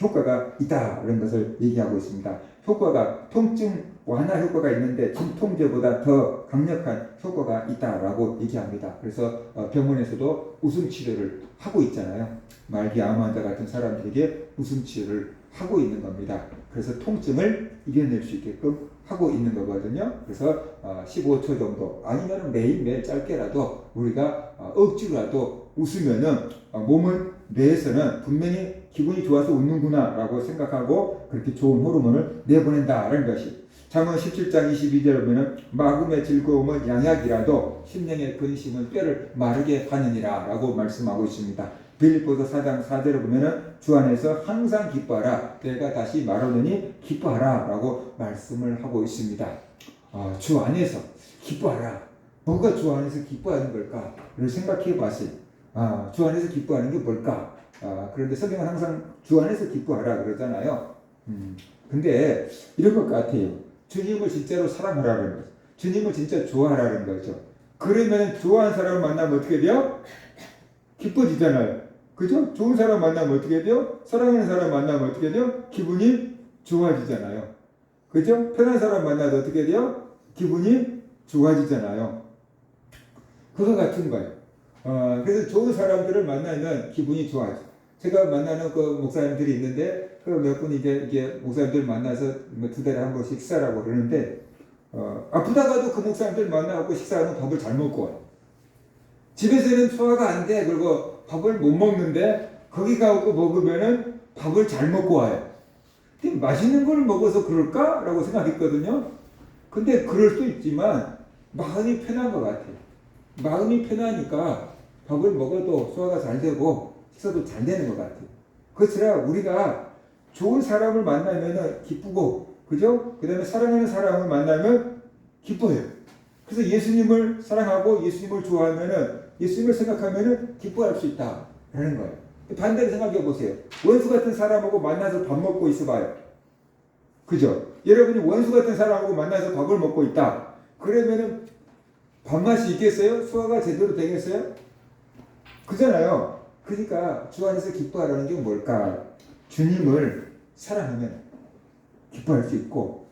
효과가 있다는 것을 얘기하고 있습니다. 효과가 통증 완화 효과가 있는데 진통제보다 더 강력한 효과가 있다라고 얘기합니다. 그래서 병원에서도 웃음 치료를 하고 있잖아요. 말기 암 환자 같은 사람들에게 웃음 치료를 하고 있는 겁니다. 그래서 통증을 이겨낼 수 있게끔 하고 있는 거거든요. 그래서 15초 정도 아니면 매일매일 짧게라도 우리가 억지로라도 웃으면은 몸은 뇌에서는 분명히 기분이 좋아서 웃는구나 라고 생각하고 그렇게 좋은 호르몬을 내보낸다라는 것이 잠언 17장 22절에 보면 마음의 즐거움은 양약이라도 심령의 근심은 뼈를 마르게 하느니라 라고 말씀하고 있습니다. 빌립보서 4장 4절에 보면은 주 안에서 항상 기뻐하라 내가 다시 말하노니 기뻐하라 라고 말씀을 하고 있습니다. 주 안에서 기뻐하라. 뭐가 주 안에서 기뻐하는 걸까? 를 생각해 봤어요. 주 안에서 기뻐하는 게 뭘까? 그런데 성경은 항상 주 안에서 기뻐하라 그러잖아요. 근데 이런 것 같아요. 주님을 진짜로 사랑하라는 거죠. 주님을 진짜 좋아하라는 거죠. 그러면 좋아하는 사람을 만나면 어떻게 돼요? 기뻐지잖아요. 그죠? 좋은 사람 만나면 어떻게 돼요? 사랑하는 사람 만나면 어떻게 돼요? 기분이 좋아지잖아요. 그죠? 편한 사람 만나도 어떻게 돼요? 기분이 좋아지잖아요. 그거 같은 거예요. 그래서 좋은 사람들을 만나면 기분이 좋아져. 제가 만나는 그 목사님들이 있는데, 그 몇 분 이게 목사님들 만나서 뭐 2달에 한 번씩 식사라고 그러는데, 아프다가도 그 목사님들 만나고 식사하면 밥을 잘 먹고 와요. 집에서는 소화가 안 돼. 그리고 밥을 못 먹는데, 거기 가고 먹으면은 밥을 잘 먹고 와요. 근데 맛있는 걸 먹어서 그럴까? 라고 생각했거든요. 근데 그럴 수 있지만, 마음이 편한 것 같아요. 마음이 편하니까 밥을 먹어도 소화가 잘 되고 식사도 잘 되는 것 같아요. 그렇지만 우리가 좋은 사람을 만나면 기쁘고, 그죠? 그 다음에 사랑하는 사람을 만나면 기뻐해요. 그래서 예수님을 사랑하고 예수님을 좋아하면은, 예수님을 생각하면은 기뻐할 수 있다라는 거예요. 반대로 생각해 보세요. 원수 같은 사람하고 만나서 밥 먹고 있어 봐요. 그죠? 여러분이 원수 같은 사람하고 만나서 밥을 먹고 있다. 그러면은 밥맛이 있겠어요? 소화가 제대로 되겠어요? 그잖아요. 그러니까 주 안에서 기뻐하라는 게 뭘까? 주님을 사랑하면 기뻐할 수 있고,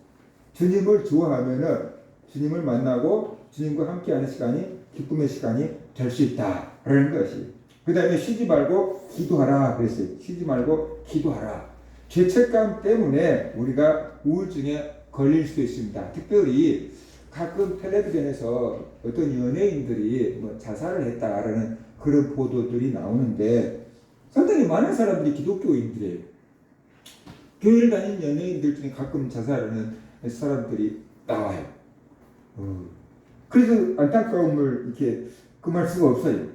주님을 좋아하면은 주님을 만나고 주님과 함께하는 시간이 기쁨의 시간이 될 수 있다라는 것이. 그 다음에 쉬지 말고 기도하라 그랬어요. 쉬지 말고 기도하라. 죄책감 때문에 우리가 우울증에 걸릴 수도 있습니다. 특별히 가끔 텔레비전에서 어떤 연예인들이 뭐 자살을 했다라는 그런 보도들이 나오는데 상당히 많은 사람들이 기독교인들이에요. 교회를 다니는 연예인들 중에 가끔 자살하는 사람들이 나와요. 그래서 안타까움을 이렇게 금할 수가 없어요.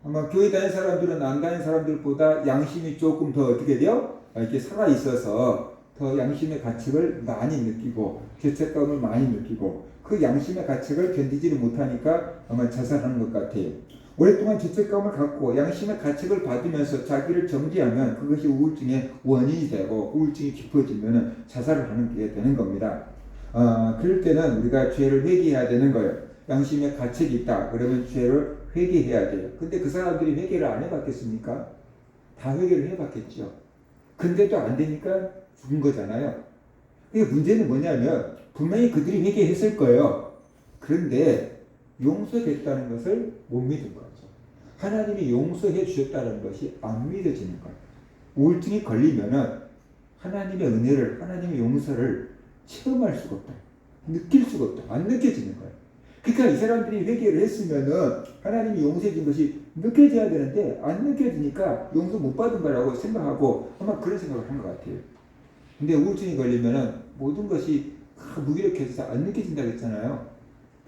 아마 교회 다니는 사람들은 안 다니는 사람들보다 양심이 조금 더 어떻게 돼요? 이렇게 살아 있어서 더 양심의 가책을 많이 느끼고 죄책감을 많이 느끼고 그 양심의 가책을 견디지를 못하니까 아마 자살하는 것 같아요. 오랫동안 죄책감을 갖고 양심의 가책을 받으면서 자기를 정죄하면 그것이 우울증의 원인이 되고 우울증이 깊어지면 자살을 하는 게 되는 겁니다. 그럴 때는 우리가 죄를 회개해야 되는 거예요. 양심의 가책이 있다. 그러면 죄를 회개해야 돼요. 근데 그 사람들이 회개를 안 해봤겠습니까? 다 회개를 해봤겠죠. 근데도 안 되니까 죽은 거잖아요. 그러니까 문제는 뭐냐면 분명히 그들이 회개했을 거예요. 그런데 용서됐다는 것을 못 믿은 거죠. 하나님이 용서해 주셨다는 것이 안 믿어지는 거예요. 우울증이 걸리면은 하나님의 은혜를, 하나님의 용서를 체험할 수가 없다. 느낄 수가 없다. 안 느껴지는 거예요. 그러니까 이 사람들이 회개를 했으면은 하나님이 용서해 준 것이 느껴져야 되는데 안 느껴지니까 용서 못 받은 거라고 생각하고 아마 그런 생각을 한 것 같아요. 근데 우울증이 걸리면은 모든 것이 무기력해서 안 느껴진다고 했잖아요.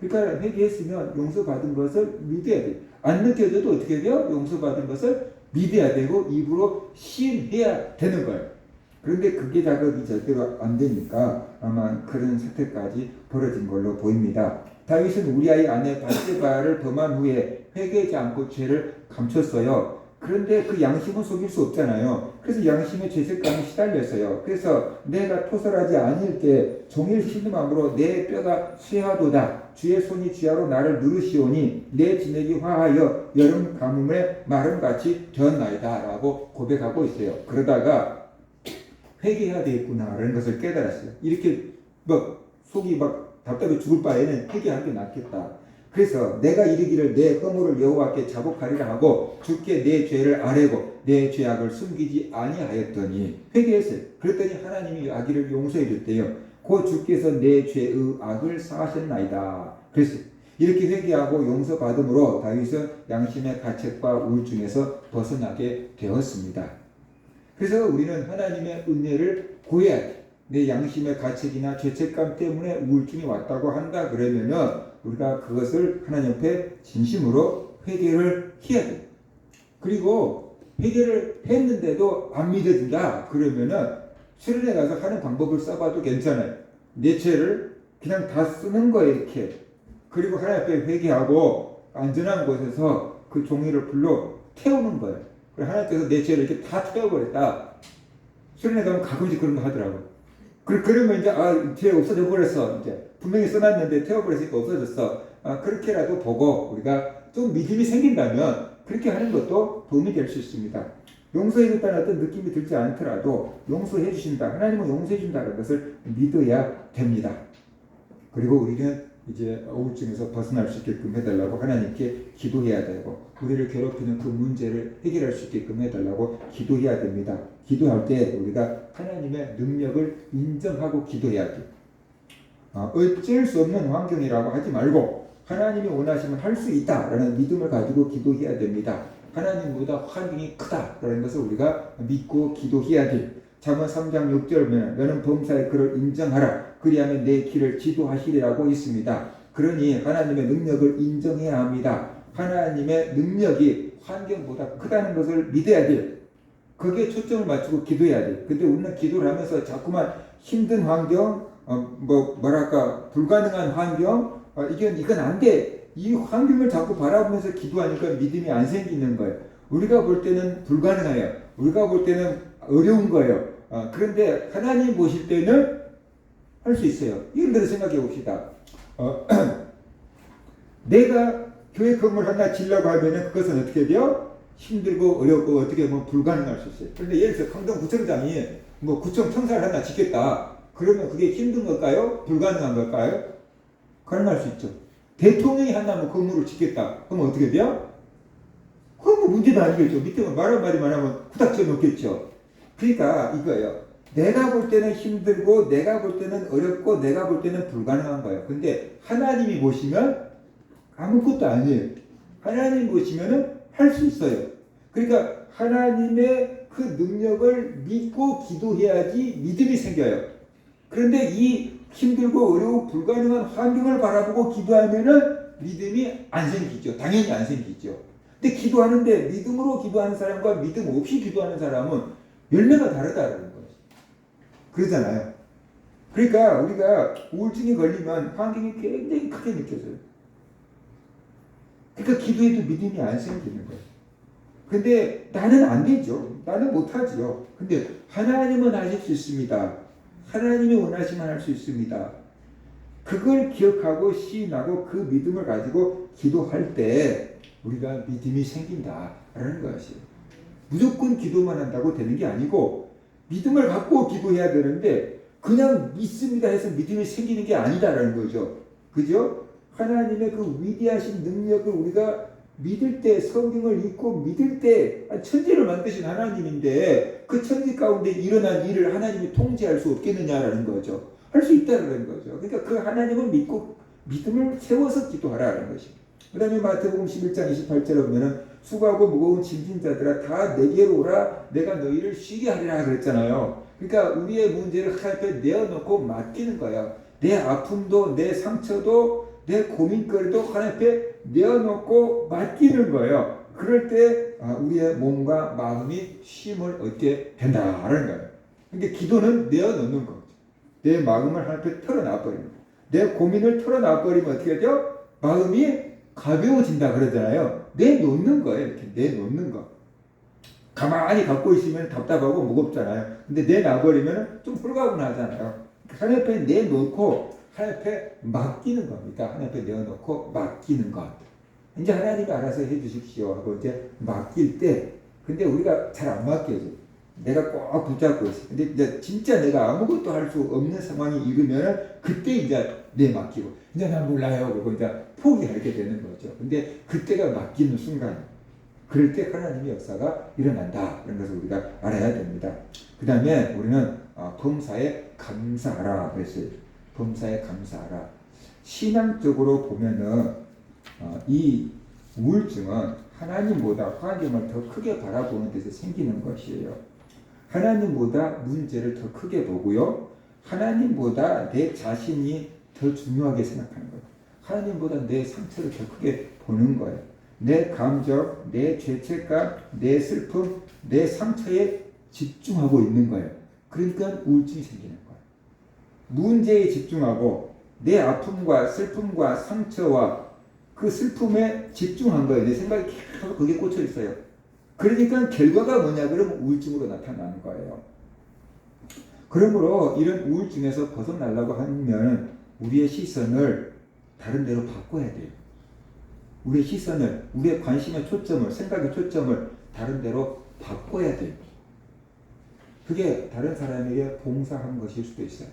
그러니까 회개했으면 용서받은 것을 믿어야 돼요. 안 느껴져도 어떻게 돼요? 용서받은 것을 믿어야 되고 입으로 시인해야 되는 거예요. 그런데 그게 작업이 절대로 안 되니까 아마 그런 사태까지 벌어진 걸로 보입니다. 다윗은 우리아의 아내 바세바를 범한 후에 회개하지 않고 죄를 감췄어요. 그런데 그 양심은 속일 수 없잖아요. 그래서 양심의 죄책감이 시달렸어요. 그래서 내가 토설하지 아니할 때 종일 신음함으로 내 뼈가 쇠하도다. 주의 손이 쥐하로 나를 누르시오니 내 진액이 화하여 여름 가뭄에 마름같이 되었나이다 라고 고백하고 있어요. 그러다가 회개해야 되겠구나 라는 것을 깨달았어요. 이렇게 속이 답답해 죽을 바에는 회개하는 게 낫겠다. 그래서 내가 이르기를 내 허물을 여호와께 자복하리라 하고 주께 내 죄를 아뢰고 내 죄악을 숨기지 아니하였더니 회개했어요. 그랬더니 하나님이 악의를 용서해 줬대요. 곧 주께서 내 죄의 악을 사하셨나이다. 그랬어요. 이렇게 회개하고 용서받음으로 다윗은 양심의 가책과 우울증에서 벗어나게 되었습니다. 그래서 우리는 하나님의 은혜를 구해야 돼. 내 양심의 가책이나 죄책감 때문에 우울증이 왔다고 한다 그러면은 우리가 그것을 하나님 앞에 진심으로 회개를 해야 돼. 그리고 회개를 했는데도 안 믿어진다 그러면은 수련회 가서 하는 방법을 써봐도 괜찮아요. 내 죄를 그냥 다 쓰는 거예요, 이렇게. 그리고 하나님 앞에 회개하고 안전한 곳에서 그 종이를 불로 태우는 거예요. 하나님께서 내 죄를 이렇게 다 태워버렸다. 수련회 가면 가끔씩 그런 거 하더라고요. 그러면 이제 죄 없어져 버렸어. 이제 분명히 써놨는데 태워버렸으니까 없어졌어. 그렇게라도 보고 우리가 좀 믿음이 생긴다면 그렇게 하는 것도 도움이 될 수 있습니다. 용서해줬다는 어떤 느낌이 들지 않더라도 용서해 주신다. 하나님은 용서해 준다는 것을 믿어야 됩니다. 그리고 우리는 이제 우울증에서 벗어날 수 있게끔 해달라고 하나님께 기도해야 되고 우리를 괴롭히는 그 문제를 해결할 수 있게끔 해달라고 기도해야 됩니다. 기도할 때 우리가 하나님의 능력을 인정하고 기도해야 돼요. 어쩔 수 없는 환경이라고 하지 말고 하나님이 원하시면 할 수 있다라는 믿음을 가지고 기도해야 됩니다. 하나님보다 환경이 크다라는 것을 우리가 믿고 기도해야 돼요. 잠언 3장 6절에 너는 범사의 그를 인정하라. 그리하면 내 길을 지도하시리라고 있습니다. 그러니 하나님의 능력을 인정해야 합니다. 하나님의 능력이 환경보다 크다는 것을 믿어야 돼요. 거기에 초점을 맞추고 기도해야 돼요. 근데 우리는 기도를 하면서 자꾸만 힘든 환경, 불가능한 환경, 이건 안 돼. 이 환경을 자꾸 바라보면서 기도하니까 믿음이 안 생기는 거예요. 우리가 볼 때는 불가능해요. 우리가 볼 때는 어려운 거예요. 그런데 하나님 보실 때는 할 수 있어요. 예를 들어 생각해 봅시다. 내가 교회 건물 하나 지으려고 하면은 그것은 어떻게 돼요? 힘들고 어렵고 어떻게 보면 불가능할 수 있어요. 그런데 예를 들어 강동구청장이 구청 청사를 하나 짓겠다. 그러면 그게 힘든 걸까요? 불가능한 걸까요? 가능할 수 있죠. 대통령이 하나 건물을 짓겠다. 그러면 어떻게 돼요? 그건 문제도 아니겠죠. 밑에 말 한마디만 하면 후닥쳐 놓겠죠. 그러니까 이거예요. 내가 볼 때는 힘들고 내가 볼 때는 어렵고 내가 볼 때는 불가능한 거예요. 근데 하나님이 보시면 아무것도 아니에요. 하나님 보시면은 할 수 있어요. 그러니까 하나님의 그 능력을 믿고 기도해야지 믿음이 생겨요. 그런데 이 힘들고 어려운 불가능한 환경을 바라보고 기도하면은 믿음이 안 생기죠. 당연히 안 생기죠. 근데 기도하는데 믿음으로 기도하는 사람과 믿음 없이 기도하는 사람은 열매가 다르다는 거예요. 그러잖아요. 그러니까 우리가 우울증이 걸리면 환경이 굉장히 크게 느껴져요. 그러니까 기도해도 믿음이 안 생기는 거예요. 근데 나는 안 되죠. 나는 못하죠. 근데 하나님은 하실 수 있습니다. 하나님이 원하시면 할 수 있습니다. 그걸 기억하고 시인하고 그 믿음을 가지고 기도할 때 우리가 믿음이 생긴다라는 것이에요. 무조건 기도만 한다고 되는 게 아니고 믿음을 갖고 기도해야 되는데 그냥 믿습니다 해서 믿음이 생기는 게 아니다라는 거죠. 그죠? 하나님의 그 위대하신 능력을 우리가 믿을 때, 성경을 읽고 믿을 때 천지를 만드신 하나님인데 그 천지 가운데 일어난 일을 하나님이 통제할 수 없겠느냐라는 거죠. 할 수 있다는 거죠. 그러니까 그 하나님을 믿고 믿음을 세워서 기도하라는 것이. 그 다음에 마태복음 11장 28절에 보면은 수고하고 무거운 짐진 자들아 다 내게로 오라 내가 너희를 쉬게 하리라 그랬잖아요. 그러니까 우리의 문제를 하나님 앞에 내어놓고 맡기는 거예요. 내 아픔도 내 상처도 내 고민거리도 하나님 앞에 내어놓고 맡기는 거예요. 그럴 때 우리의 몸과 마음이 쉼을 얻게 된다는 거예요. 그러니까 기도는 내어놓는 거죠. 내 마음을 하나님 앞에 털어놔버리는 거예요. 내 고민을 털어놔버리면 어떻게 되죠? 마음이 가벼워진다 그러잖아요. 내놓는 거예요. 이렇게 내놓는 거. 가만히 갖고 있으면 답답하고 무겁잖아요. 근데 내놔버리면 좀 홀가분하잖아요. 하나님 앞에 내놓고 하나님 앞에 맡기는 겁니다. 하나님 앞에 내어놓고 맡기는 것. 이제 하나님이 알아서 해주십시오 하고 이제 맡길 때, 근데 우리가 잘 안 맡겨요. 내가 꼭 붙잡고 있어. 근데 이제 진짜 내가 아무것도 할 수 없는 상황이 이르면 그때 이제 내 맡기고, 이제 난 몰라요. 그리고 이제 포기하게 되는 거죠. 근데 그때가 맡기는 순간, 그럴 때 하나님의 역사가 일어난다. 이런 것을 우리가 알아야 됩니다. 그 다음에 우리는 범사에 감사하라 그랬어요. 범사에 감사하라. 신앙적으로 보면은 이 우울증은 하나님보다 환경을 더 크게 바라보는 데서 생기는 것이에요. 하나님보다 문제를 더 크게 보고요. 하나님보다 내 자신이 더 중요하게 생각하는 거예요. 하나님보다 내 상처를 더 크게 보는 거예요. 내 감정, 내 죄책감, 내 슬픔, 내 상처에 집중하고 있는 거예요. 그러니까 우울증이 생기는 거예요. 문제에 집중하고 내 아픔과 슬픔과 상처와 그 슬픔에 집중한 거예요. 내 생각이 계속 거기에 꽂혀 있어요. 그러니까 결과가 뭐냐 그러면 우울증으로 나타나는 거예요. 그러므로 이런 우울증에서 벗어나려고 하면 우리의 시선을 다른 데로 바꿔야 돼요. 우리의 시선을, 우리의 관심의 초점을, 생각의 초점을 다른 데로 바꿔야 돼요. 그게 다른 사람에게 봉사하는 것일 수도 있어요.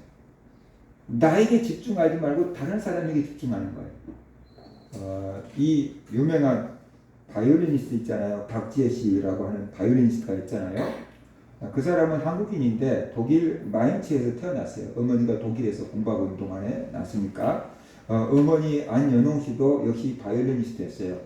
나에게 집중하지 말고 다른 사람에게 집중하는 거예요. 이 유명한 바이올리니스트 있잖아요. 박지혜 씨라고 하는 바이올리니스트가 있잖아요. 그 사람은 한국인인데 독일 마인츠에서 태어났어요. 어머니가 독일에서 공부하고 있는 동안에 났으니까. 어머니 안연홍 씨도 역시 바이올리니스트였어요.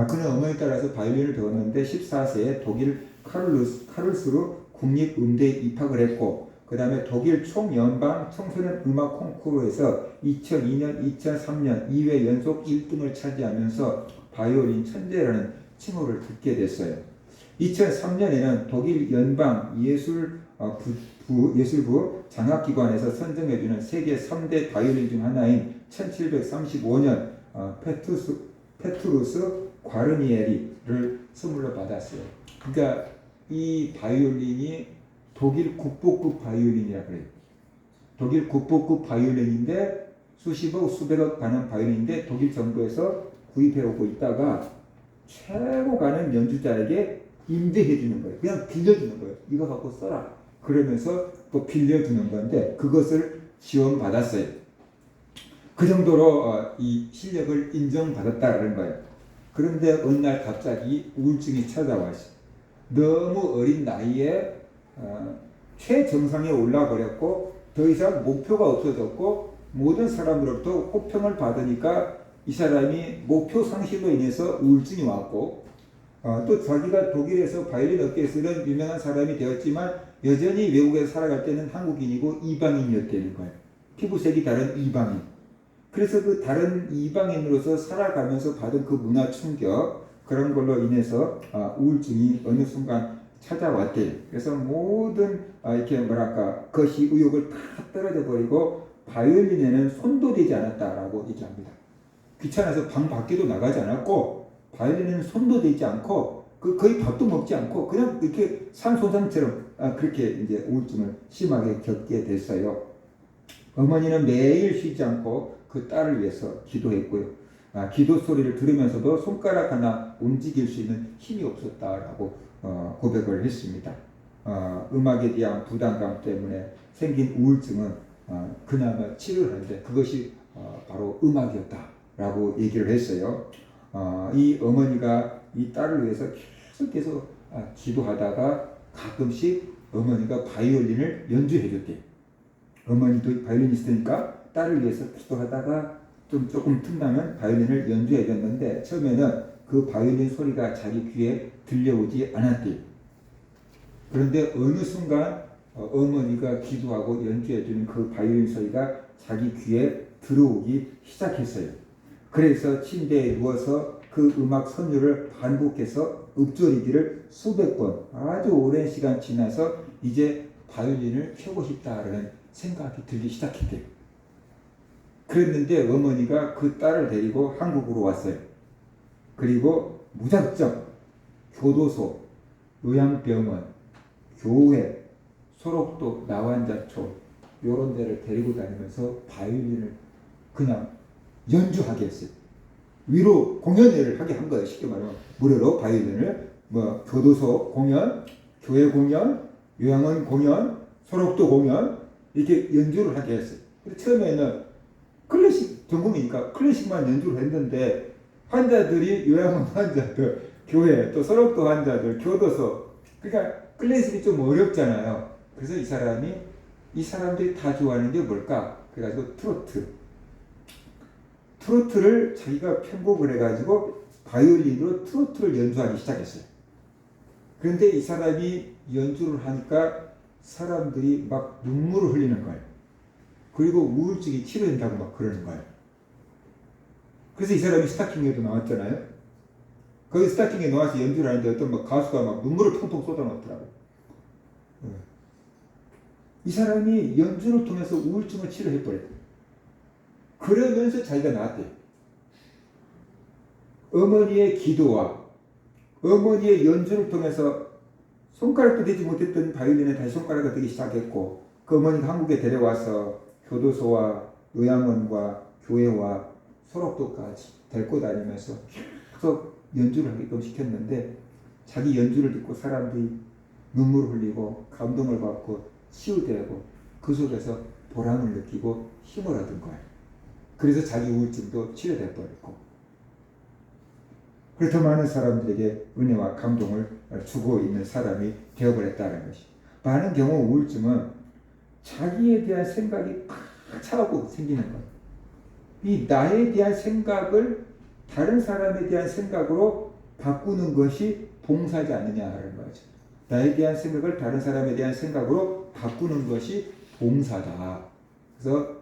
그는 어머니 따라서 바이올린을 배웠는데 14세에 독일 카를스루 국립음대에 입학을 했고 그 다음에 독일 총연방 청소년 음악 콩쿠르에서 2002년, 2003년 2회 연속 1등을 차지하면서 바이올린 천재라는 칭호를 듣게 됐어요. 2003년에는 독일 연방 예술부 장학기관에서 선정해주는 세계 3대 바이올린 중 하나인 1735년 페트루스 과르니에리를 선물로 받았어요. 그러니까 이 바이올린이 독일 국보급 바이올린이라 그래요. 독일 국보급 바이올린인데 수십억, 수백억 가는 바이올린인데 독일 정부에서 구입해 오고 있다가 최고 가는 연주자에게 임대해 주는 거예요. 그냥 빌려주는 거예요. 이거 갖고 써라. 그러면서 또 빌려주는 건데 그것을 지원받았어요. 그 정도로 이 실력을 인정받았다는 거예요. 그런데 어느 날 갑자기 우울증이 찾아왔어요. 너무 어린 나이에 최정상에 올라버렸고 더 이상 목표가 없어졌고 모든 사람으로부터 호평을 받으니까 이 사람이 목표 상실로 인해서 우울증이 왔고 또 자기가 독일에서 바이올린 업계에서는 유명한 사람이 되었지만 여전히 외국에서 살아갈 때는 한국인이고 이방인이었다는 거예요. 피부색이 다른 이방인. 그래서 그 다른 이방인으로서 살아가면서 받은 그 문화 충격 그런 걸로 인해서 우울증이 어느 순간 찾아왔대요. 그래서 모든 이렇게 거시 의욕을 다 떨어져 버리고 바이올린에는 손도 대지 않았다라고 얘기합니다. 귀찮아서 방 밖에도 나가지 않았고 바이올린에는 손도 대지 않고 거의 밥도 먹지 않고 그냥 이렇게 산소상처럼 그렇게 이제 우울증을 심하게 겪게 됐어요. 어머니는 매일 쉬지 않고 그 딸을 위해서 기도했고요. 기도 소리를 들으면서도 손가락 하나 움직일 수 있는 힘이 없었다라고 고백을 했습니다. 음악에 대한 부담감 때문에 생긴 우울증은 그나마 치료를 하는데 그것이 바로 음악이었다라고 얘기를 했어요. 이 어머니가 이 딸을 위해서 계속 기도하다가 가끔씩 어머니가 바이올린을 연주해 줬대요. 어머니도 바이올리니스트니까 딸을 위해서 기도하다가 조금 틈나면 바이올린을 연주해 줬는데 처음에는 그 바이올린 소리가 자기 귀에 들려오지 않았대요. 그런데 어느 순간 어머니가 기도하고 연주해 주는 그 바이올린 소리가 자기 귀에 들어오기 시작했어요. 그래서 침대에 누워서 그 음악 선율을 반복해서 읊조리기를 수백 번 아주 오랜 시간 지나서 이제 바이올린을 켜고 싶다라는 생각이 들기 시작했대요. 그랬는데 어머니가 그 딸을 데리고 한국으로 왔어요. 그리고 무작정 교도소, 요양병원, 교회, 소록도, 나환자촌 이런 데를 데리고 다니면서 바이올린을 그냥 연주하게 했어요. 위로 공연회를 하게 한 거예요. 쉽게 말하면 무료로 바이올린을 교도소 공연, 교회 공연, 요양원 공연, 소록도 공연 이렇게 연주를 하게 했어요. 근데 처음에는 클래식 전공이니까 클래식만 연주를 했는데 환자들이 요양원 환자들, 교회 또 소록도 환자들, 교도소 그러니까 클래식이 좀 어렵잖아요. 그래서 이 사람들이 다 좋아하는 게 뭘까? 그래가지고 트로트를 자기가 편곡을 해가지고 바이올린으로 트로트를 연주하기 시작했어요. 그런데 이 사람이 연주를 하니까 사람들이 막 눈물을 흘리는 거예요. 그리고 우울증이 치료된다고 막 그러는 거예요. 그래서 이 사람이 스타킹에도 나왔잖아요. 거기 스타킹에 나와서 연주를 하는데 어떤 가수가 막 눈물을 펑펑 쏟아놓더라고요. 이 사람이 연주를 통해서 우울증을 치료해버렸어요. 그러면서 자기가 나았대요. 어머니의 기도와 어머니의 연주를 통해서 손가락도 되지 못했던 바이올린에 다시 손가락이 되기 시작했고 그 어머니가 한국에 데려와서 교도소와 요양원과 교회와 소록도까지 데리고 다니면서 계속 연주를 하게끔 시켰는데 자기 연주를 듣고 사람들이 눈물을 흘리고 감동을 받고 치유되고 그 속에서 보람을 느끼고 힘을 얻은 거예요. 그래서 자기 우울증도 치료돼 버렸고 그렇게 많은 사람들에게 은혜와 감동을 주고 있는 사람이 되어버렸다는 것이. 많은 경우 우울증은 자기에 대한 생각이 팍 차고 생기는 거예요. 이 나에 대한 생각을 다른 사람에 대한 생각으로 바꾸는 것이 봉사지 않느냐는 거죠. 나에 대한 생각을 다른 사람에 대한 생각으로 바꾸는 것이 봉사다. 그래서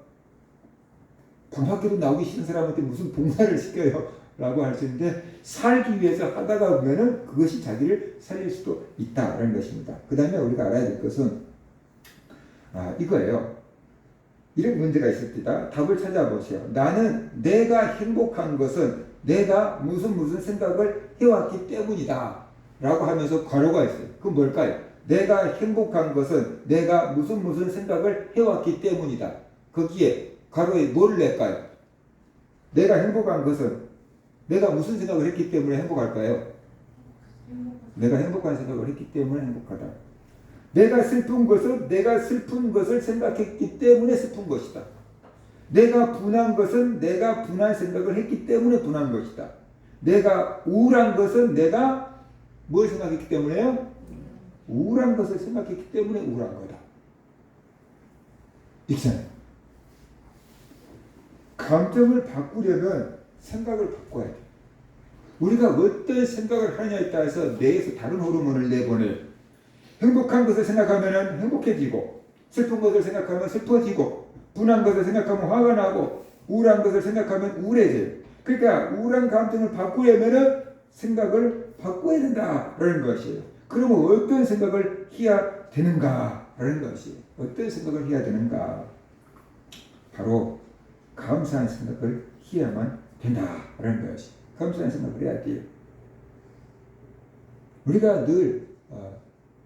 방학교도 나오기 싫은 사람한테 무슨 봉사를 시켜요? 라고 할 수 있는데 살기 위해서 하다가 보면은 그것이 자기를 살릴 수도 있다라는 것입니다. 그 다음에 우리가 알아야 될 것은 이거예요. 이런 문제가 있을 때다. 답을 찾아보세요. 나는 내가 행복한 것은 내가 무슨 생각을 해왔기 때문이다 라고 하면서 괄호가 있어요. 그건 뭘까요? 내가 행복한 것은 내가 무슨 생각을 해왔기 때문이다. 거기에 괄호에 뭘 낼까요? 내가 행복한 것은 내가 무슨 생각을 했기 때문에 행복할까요? 내가 행복한 생각을 했기 때문에 행복하다. 내가 슬픈 것은 내가 슬픈 것을 생각했기 때문에 슬픈 것이다. 내가 분한 것은 내가 분한 생각을 했기 때문에 분한 것이다. 내가 우울한 것은 내가 뭘 생각했기 때문에요? 우울한 것을 생각했기 때문에 우울한 거다. 있잖아요. 감정을 바꾸려면 생각을 바꿔야 돼. 우리가 어떤 생각을 하느냐에 따라서 뇌에서 다른 호르몬을 내보내요. 행복한 것을 생각하면 행복해지고 슬픈 것을 생각하면 슬퍼지고 분한 것을 생각하면 화가 나고 우울한 것을 생각하면 우울해져요. 그러니까 우울한 감정을 바꾸려면 생각을 바꿔야 된다라는 것이에요. 그러면 어떤 생각을 해야 되는가라는 것이에요. 어떤 생각을 해야 되는가? 바로 감사한 생각을 해야만 된다라는 것이. 감사한 생각을 해야 돼요. 우리가 늘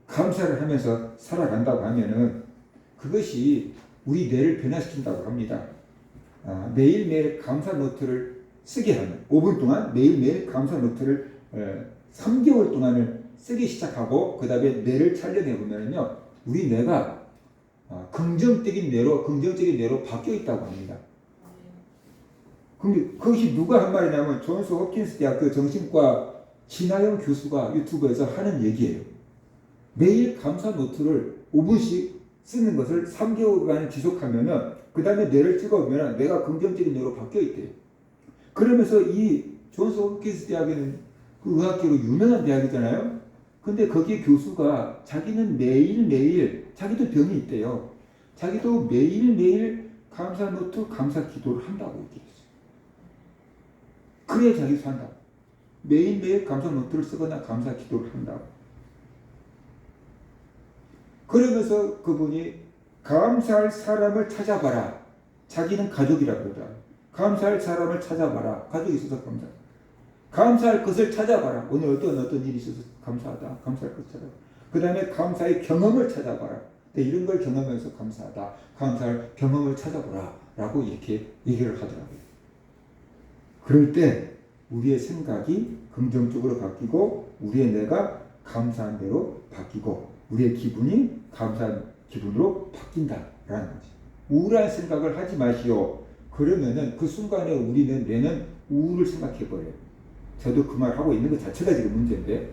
감사를 하면서 살아간다고 하면은 그것이 우리 뇌를 변화시킨다고 합니다. 매일매일 감사 노트를 쓰게 하면 5분 동안 매일매일 감사 노트를 3개월 동안을 쓰기 시작하고 그 다음에 뇌를 촬영해 보면요 우리 뇌가 긍정적인 뇌로 바뀌어 있다고 합니다. 근데 그것이 누가 한 말이냐면 존스 홉킨스 대학교 정신과 진하영 교수가 유튜브에서 하는 얘기예요. 매일 감사 노트를 5분씩 쓰는 것을 3개월간 지속하면은 그 다음에 뇌를 찍어보면 뇌가 긍정적인 뇌로 바뀌어 있대요. 그러면서 이 존스 홉킨스 대학에는 그 의학계로 유명한 대학이잖아요. 근데 거기 교수가 자기는 매일매일 자기도 병이 있대요. 자기도 매일매일 감사 노트, 감사 기도를 한다고 얘기했어요. 그래야 자기 산다. 매일매일 감사 노트를 쓰거나 감사 기도를 한다고. 그러면서 그분이 감사할 사람을 찾아봐라. 자기는 가족이라고 그러더라. 감사할 사람을 찾아봐라. 가족이 있어서 감사할 것을 찾아봐라. 오늘 어떤 일이 있어서 감사하다. 감사할 것을 찾아봐라. 그 다음에 감사의 경험을 찾아봐라. 이런 걸 경험하면서 감사하다. 감사할 경험을 찾아보라. 라고 이렇게 얘기를 하더라고요. 그럴 때 우리의 생각이 긍정적으로 바뀌고 우리의 뇌가 감사한 대로 바뀌고 우리의 기분이 감사한 기분으로 바뀐다라는 거지. 우울한 생각을 하지 마시오. 그러면은 그 순간에 우리는 뇌는 우울을 생각해버려요. 저도 그 말 하고 있는 것 자체가 지금 문제인데.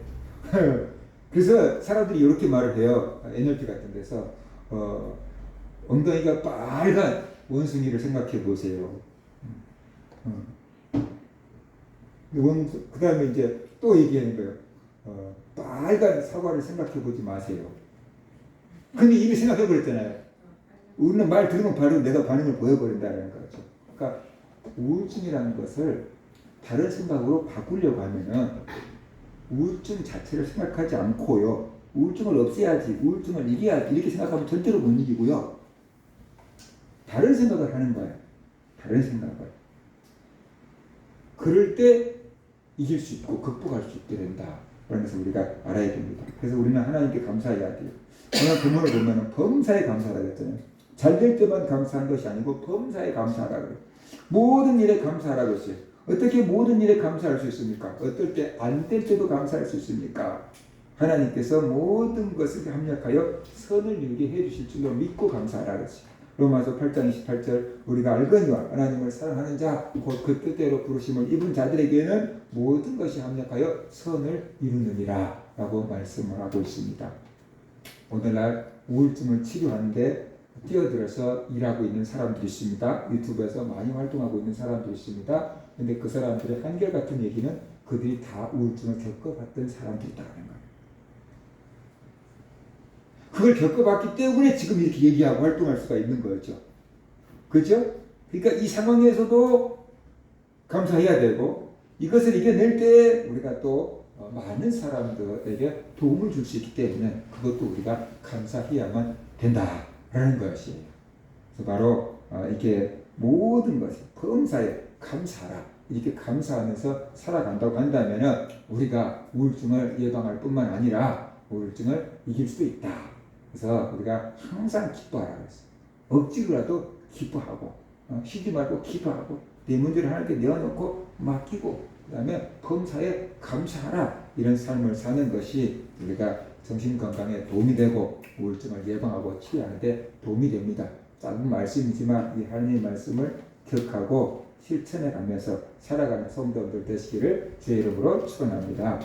그래서 사람들이 이렇게 말을 해요. NLP 같은 데서 엉덩이가 빨간 원숭이를 생각해 보세요. 그 다음에 이제 또 얘기하는 거예요. 빨간 사과를 생각해 보지 마세요. 근데 이미 생각해 버렸잖아요. 우리는 말 들으면 바로 내가 반응을 보여버린다는 거죠. 그러니까 우울증이라는 것을 다른 생각으로 바꾸려고 하면은 우울증 자체를 생각하지 않고요. 우울증을 없애야지, 우울증을 이겨야지 이렇게 생각하면 절대로 못 이기고요. 다른 생각을 하는 거예요. 다른 생각을. 그럴 때 이길 수 있고 극복할 수 있게 된다. 그러면서 우리가 알아야 됩니다. 그래서 우리는 하나님께 감사해야 돼요. 오늘 본문을 보면 범사에 감사하라고 했잖아요. 잘 될 때만 감사한 것이 아니고 범사에 감사하라고 그래요. 모든 일에 감사하라고 했어요. 어떻게 모든 일에 감사할 수 있습니까? 어떨 때 안 될 때도 감사할 수 있습니까? 하나님께서 모든 것을 합력하여 선을 이루게 해주실 줄로 믿고 감사하라고 했어요. 로마서 8장 28절 우리가 알거니와 하나님을 사랑하는 자 곧 그 뜻대로 부르심을 입은 자들에게는 모든 것이 합력하여 선을 이루느니라 라고 말씀을 하고 있습니다. 오늘날 우울증을 치료하는데 뛰어들어서 일하고 있는 사람들이 있습니다. 유튜브에서 많이 활동하고 있는 사람들이 있습니다. 근데 그 사람들의 한결같은 얘기는 그들이 다 우울증을 겪어봤던 사람들이라는 거예요. 그걸 겪어봤기 때문에 지금 이렇게 얘기하고 활동할 수가 있는 거죠. 그렇죠? 그러니까 이 상황에서도 감사해야 되고 이것을 이겨낼 때 우리가 또 많은 사람들에게 도움을 줄 수 있기 때문에 그것도 우리가 감사해야만 된다라는 것이에요. 그래서 바로 이게 모든 것이 범사에 감사하라 이렇게 감사하면서 살아간다고 한다면 우리가 우울증을 예방할 뿐만 아니라 우울증을 이길 수도 있다. 그래서 우리가 항상 기뻐하라고 했어요. 억지로라도 기뻐하고 쉬지 말고 기도하고 내 문제를 하나님께 내어놓고 맡기고 그 다음에 범사에 감사하라 이런 삶을 사는 것이 우리가 정신건강에 도움이 되고 우울증을 예방하고 치료하는 데 도움이 됩니다. 짧은 말씀이지만 이 하나님의 말씀을 기억하고 실천해 가면서 살아가는 성도들 되시기를 주의 이름으로 축원합니다.